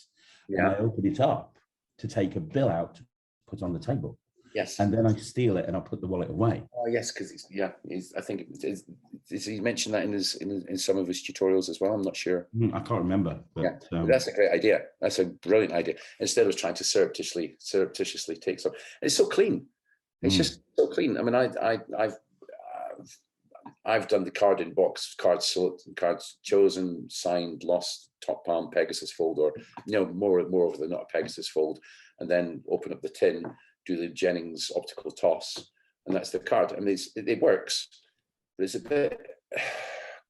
Yeah. And I open it up to take a bill out to put on the table. Yes. And then I steal it and I put the wallet away. Oh yes, because I think he mentioned that in some of his tutorials as well. I'm not sure. I can't remember. But, that's a great idea. That's a brilliant idea. Instead of trying to surreptitiously take some, it's so clean. It's just so clean. I mean, I've done the card in box, cards chosen, signed, lost, top palm, Pegasus fold, or more over than not a Pegasus fold, and then open up the tin, do the Jennings optical toss, and that's the card. I mean, it works, but it's a bit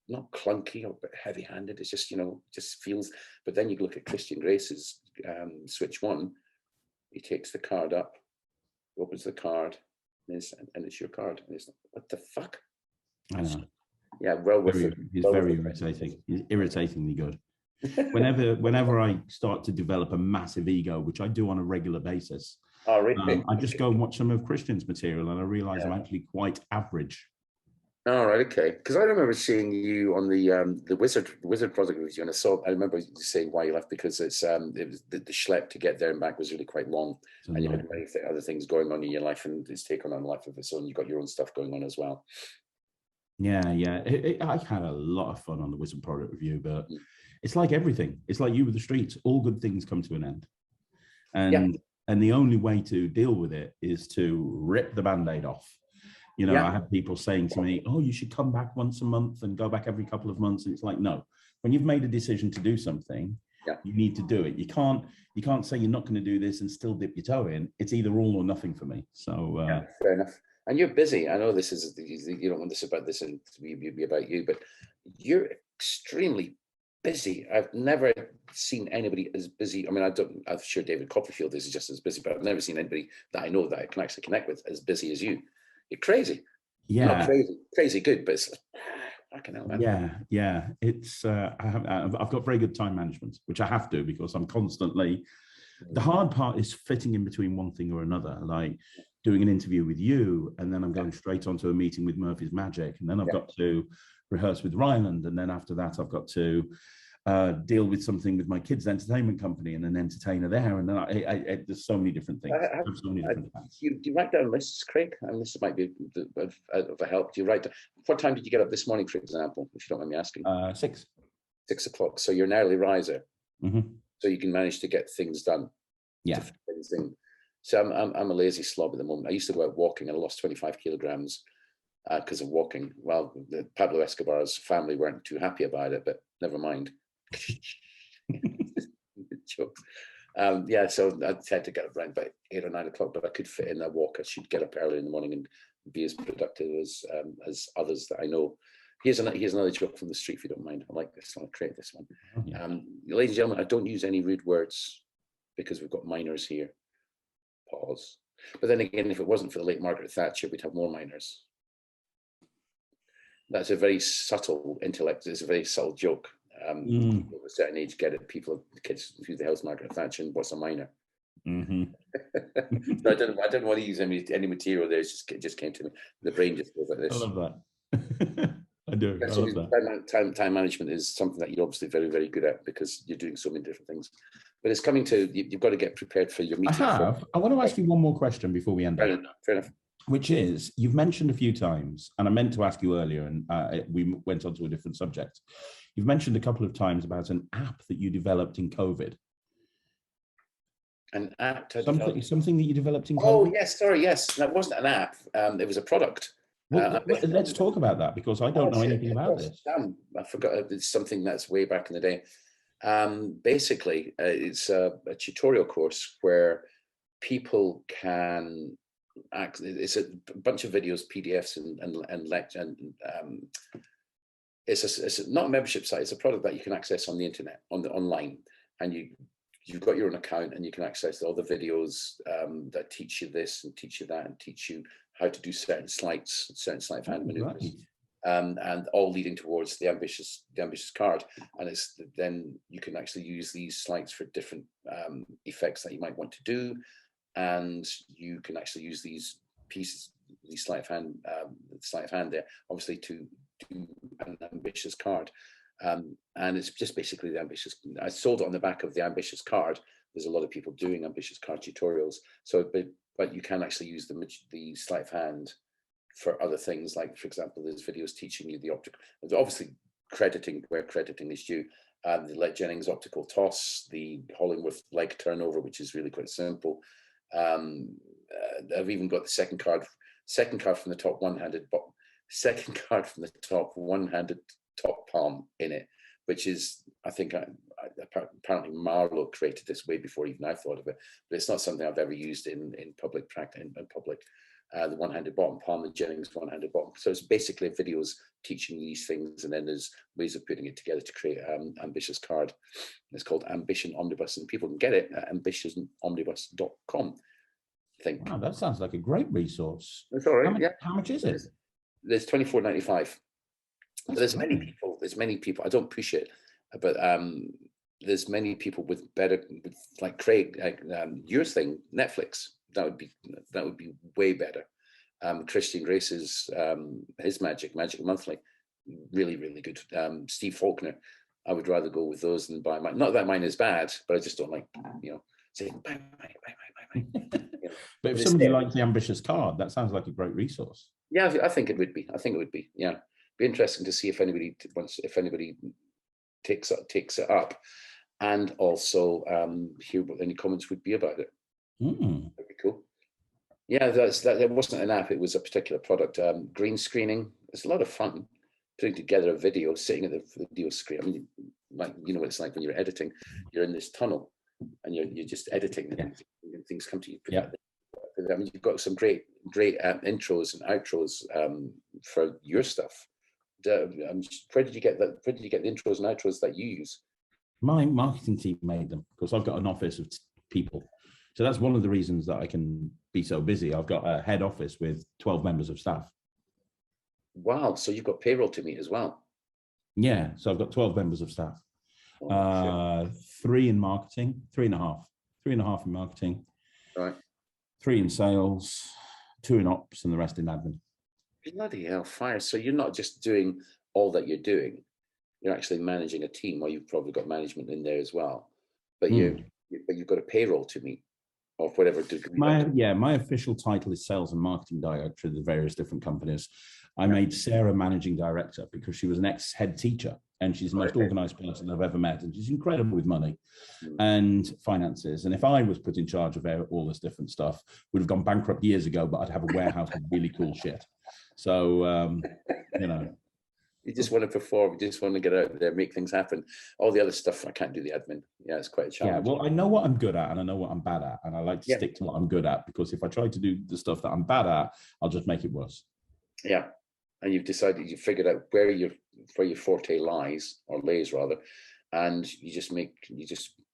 not clunky or a bit heavy-handed. It's just just feels. But then you look at Christian Grace's Switch 1. He takes the card up, opens the card, and it's your card. And it's like, what the fuck? I know. Yeah, well worth it. He's very irritating. He's irritatingly good. Whenever I start to develop a massive ego, which I do on a regular basis, I just go and watch some of Christian's material, and I realize I'm actually quite average. Oh, right, okay. Because I remember seeing you on the Wizard project review, and I remember you saying why you left, because it was the schlep to get there and back was really quite long, and you had many other things going on in your life, and it's taken on a life of its own. You've got your own stuff going on as well. Yeah. I had a lot of fun on the Wizard product review, but it's like everything. It's like you with the streets. All good things come to an end, and the only way to deal with it is to rip the Band-Aid off. I had people saying to me, "Oh, you should come back once a month and go back every couple of months." And it's like, no. When you've made a decision to do something, you need to do it. You can't say you're not going to do this and still dip your toe in. It's either all or nothing for me. So fair enough. And you're busy. I know this is, you don't want this about this and be about you, but you're extremely busy. I've never seen anybody as busy. I mean, I'm sure David Copperfield is just as busy, but I've never seen anybody that I know that I can actually connect with as busy as you. You're crazy. Yeah. Not crazy good, but it's I can help, man. Yeah. It's I've got very good time management, which I have to, because I'm constantly. The hard part is fitting in between one thing or another, like doing an interview with you, and then I'm going straight onto a meeting with Murphy's Magic, and then I've got to rehearse with Ryland, and then after that I've got to deal with something with my kids' entertainment company and an entertainer there, and then there's so many different things. You write down lists, Craig, and this might be of a help. Do you write down, what time did you get up this morning, for example, if you don't mind me asking? 6. 6 o'clock. So you're an early riser. Mm-hmm. So you can manage to get things done. Yeah. So I'm a lazy slob at the moment. I used to go out walking, and I lost 25 kilograms because of walking. Well, Pablo Escobar's family weren't too happy about it, but never mind. Jokes. So I had to get up around about 8 or 9 o'clock, but I could fit in a walk. I should get up early in the morning and be as productive as others that I know. Here's another joke from the street, if you don't mind. I like this. I'll create this one. Oh, yeah. Ladies and gentlemen, I don't use any rude words because we've got minors here. Pause. But then again, if it wasn't for the late Margaret Thatcher, we'd have more minors. That's a very subtle intellect. It's a very subtle joke. People of a certain age get it. Kids, who the hell's Margaret Thatcher and what's a minor? Mm-hmm. So I didn't want to use any material there. It just came to me. The brain just goes like this. I love that. I do. I love that. Time management is something that you're obviously very, very good at, because you're doing so many different things. But it's coming to, you've got to get prepared for your meeting. I want to ask you one more question before we end up. Fair enough. Which is, you've mentioned a few times, and I meant to ask you earlier, and we went on to a different subject. You've mentioned a couple of times about an app that you developed in COVID. An app? Something that you developed in COVID? Oh, yes, sorry, yes. That wasn't an app. It was a product. Well, let's talk about that, because I don't know anything about this. Damn, I forgot. It's something that's way back in the day. Basically, it's a tutorial course where people can it's a bunch of videos, PDFs, and it's not a membership site. It's a product that you can access on the internet, online, and you've got your own account, and you can access all the videos that teach you this and teach you that and teach you how to do certain sleight of hand maneuvers. Right. And all leading towards the ambitious card. And it's then you can actually use these sleights for different effects that you might want to do, and you can actually use these pieces, these sleight of hand there, obviously, to do an ambitious card. And it's just basically the ambitious. I sold it on the back of the ambitious card. There's a lot of people doing ambitious card tutorials. So, but you can actually use the sleight of hand for other things, like, for example, there's videos teaching you the optical, obviously crediting where crediting is due, the Let Jennings optical toss, the Hollingworth leg turnover, which is really quite simple. I've even got the second card from the top one-handed, second card from the top one-handed top palm in it, which is, I think, apparently Marlowe created this way before even I thought of it, but it's not something I've ever used in public practice, in public. The one-handed bottom palm, the Jennings one-handed bottom. So it's basically videos teaching these things, and then there's ways of putting it together to create an ambitious card. It's called Ambition Omnibus, and people can get it at ambitionsomnibus.com. I think. Wow, that sounds like a great resource. That's all right. How much is it? There's $24.95. But there's many people. I don't push it, but there's many people with like Craig, your thing, Netflix. That would be way better. Christian Grace's his Magic Monthly, really, really good. Steve Faulkner, I would rather go with those than buy mine. Not that mine is bad, but I just don't like, saying buy. But if somebody likes the ambitious card, that sounds like a great resource. Yeah, I think it would be. Yeah, be interesting to see if anybody takes it up, and also hear what any comments would be about it. That'd be cool. Yeah, that wasn't an app, it was a particular product. Green screening. It's a lot of fun putting together a video, sitting at the video screen. I mean, like, you know what it's like when you're editing. You're in this tunnel and you're just editing, and things come to you. I mean, you've got some great intros and outros for your stuff. Where did you get that? Where did you get the intros and outros that you use? My marketing team made them, because I've got an office of people. So that's one of the reasons that I can be so busy. I've got a head office with 12 members of staff. Wow. So you've got payroll to meet as well. Yeah. So I've got 12 members of staff. 3 in marketing, 3.5 in marketing. Right. 3 in sales, 2 in ops, and the rest in admin. Bloody hell, fire. So you're not just doing all that you're doing. You're actually managing a team, or you've probably got management in there as well. But you've got a payroll to meet. Or whatever degree. My official title is sales and marketing director of the various different companies. I made Sarah managing director because she was an ex-head teacher, and she's the most organized person I've ever met, and she's incredible with money and finances. And if I was put in charge of all this different stuff, would have gone bankrupt years ago, but I'd have a warehouse of really cool shit. So you just want to perform, you just want to get out there, make things happen. All the other stuff, I can't do the admin. Yeah, it's quite a challenge. Yeah, well, I know what I'm good at, and I know what I'm bad at, and I like to stick to what I'm good at, because if I try to do the stuff that I'm bad at, I'll just make it worse. Yeah, and you've figured out where your forte lies, or lays rather, and you just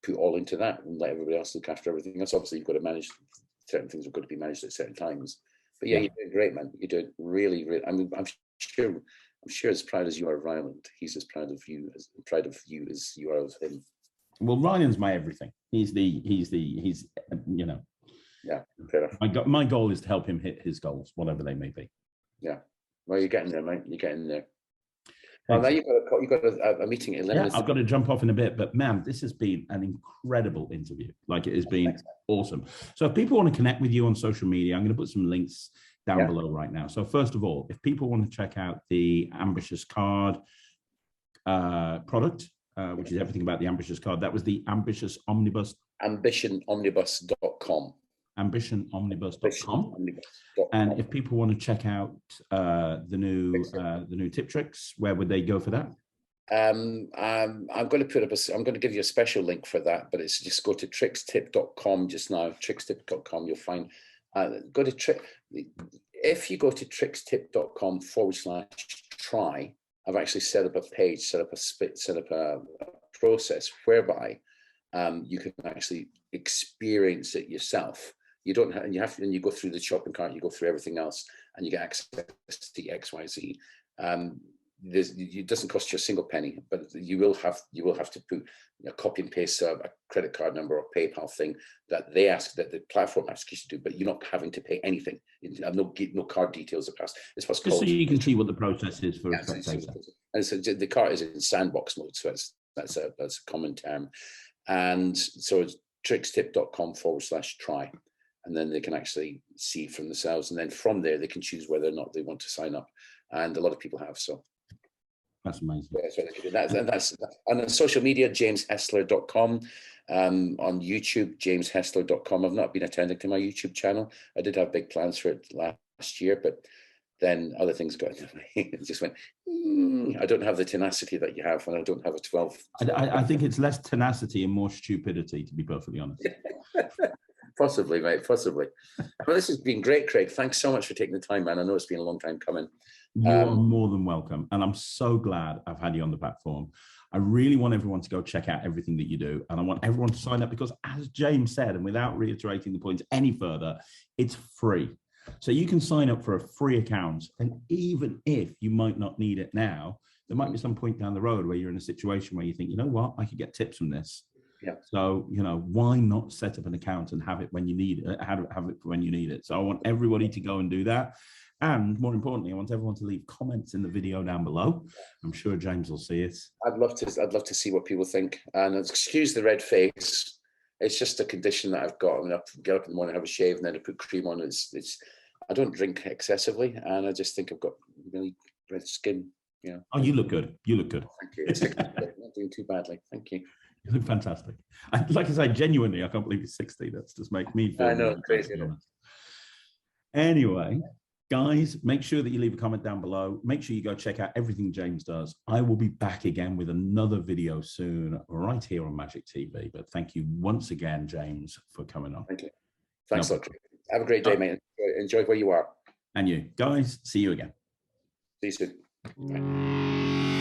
put all into that and let everybody else look after everything else. Obviously, you've got to manage certain things. Have got to be managed at certain times. But yeah, you're doing great, man. You're doing really, really. I mean, I'm sure as proud as you are of Ryland, he's as proud of you as you are of him. Well, Ryan's my everything. He's Yeah, fair enough. My goal is to help him hit his goals, whatever they may be. Yeah. Well, you're getting there, mate. You're getting there. Well, now you've got a meeting at 11. Yeah, I've got to jump off in a bit, but man, this has been an incredible interview. Like, it has been awesome. So if people want to connect with you on social media, I'm going to put some links down below right now. So first of all, if people want to check out the Ambitious Card product, which is everything about the Ambitious Card, that was the Ambitious Omnibus. Ambitionomnibus.com. Ambitionomnibus.com. And if people want to check out the new tip tricks, where would they go for that? I'm going to give you a special link for that, but it's just go to trixtip.com just now. Trixtip.com, you'll find. If you go to trixtip.com/try, I've actually set up a page, set up a process whereby you can actually experience it yourself. You don't have, and you go through the shopping cart, you go through everything else, and you get access to XYZ. It doesn't cost you a single penny, but you will have to put, copy and paste a credit card number or PayPal thing that the platform asks you to do, but you're not having to pay anything. No card details are passed. It's what's just called, so you can see what the process is for yeah, a spectator. and so the cart is in sandbox mode, so that's a common term. And so it's trixtip.com/try. And then they can actually see from themselves. And then from there, they can choose whether or not they want to sign up. And a lot of people have. So that's amazing. Yeah, that's and on social media, jameshessler.com. On YouTube, jameshessler.com. I've not been attending to my YouTube channel. I did have big plans for it last year, but then other things got in the way. It just went, I don't have the tenacity that you have, and I don't have a 12. I think it's less tenacity and more stupidity, to be perfectly honest. Possibly, mate, possibly. Well, this has been great, Craig. Thanks so much for taking the time, man. I know it's been a long time coming. You are more than welcome. And I'm so glad I've had you on the platform. I really want everyone to go check out everything that you do. And I want everyone to sign up because, as James said, and without reiterating the point any further, it's free. So you can sign up for a free account. And even if you might not need it now, there might be some point down the road where you're in a situation where you think, you know what, I could get tips from this. Yeah. So, why not set up an account and have it when you need it, have it when you need it. So I want everybody to go and do that. And more importantly, I want everyone to leave comments in the video down below. I'm sure James will see it. I'd love to see what people think. And excuse the red face. It's just a condition that I've got. I mean, I get up in the morning, have a shave, and then I put cream on. I don't drink excessively, and I just think I've got really red skin. Oh, you look good. You look good. Thank you. It's not doing too badly. Thank you. You look fantastic. Like I say, genuinely, I can't believe you're 60. That's just make me feel. I know, crazy. Anyway, guys, make sure that you leave a comment down below. Make sure you go check out everything James does. I will be back again with another video soon, right here on Magic TV. But thank you once again, James, for coming on. Thank you. Thanks a lot. Have a great day, mate. Enjoy where you are. And you. Guys, see you again. See you soon. Bye.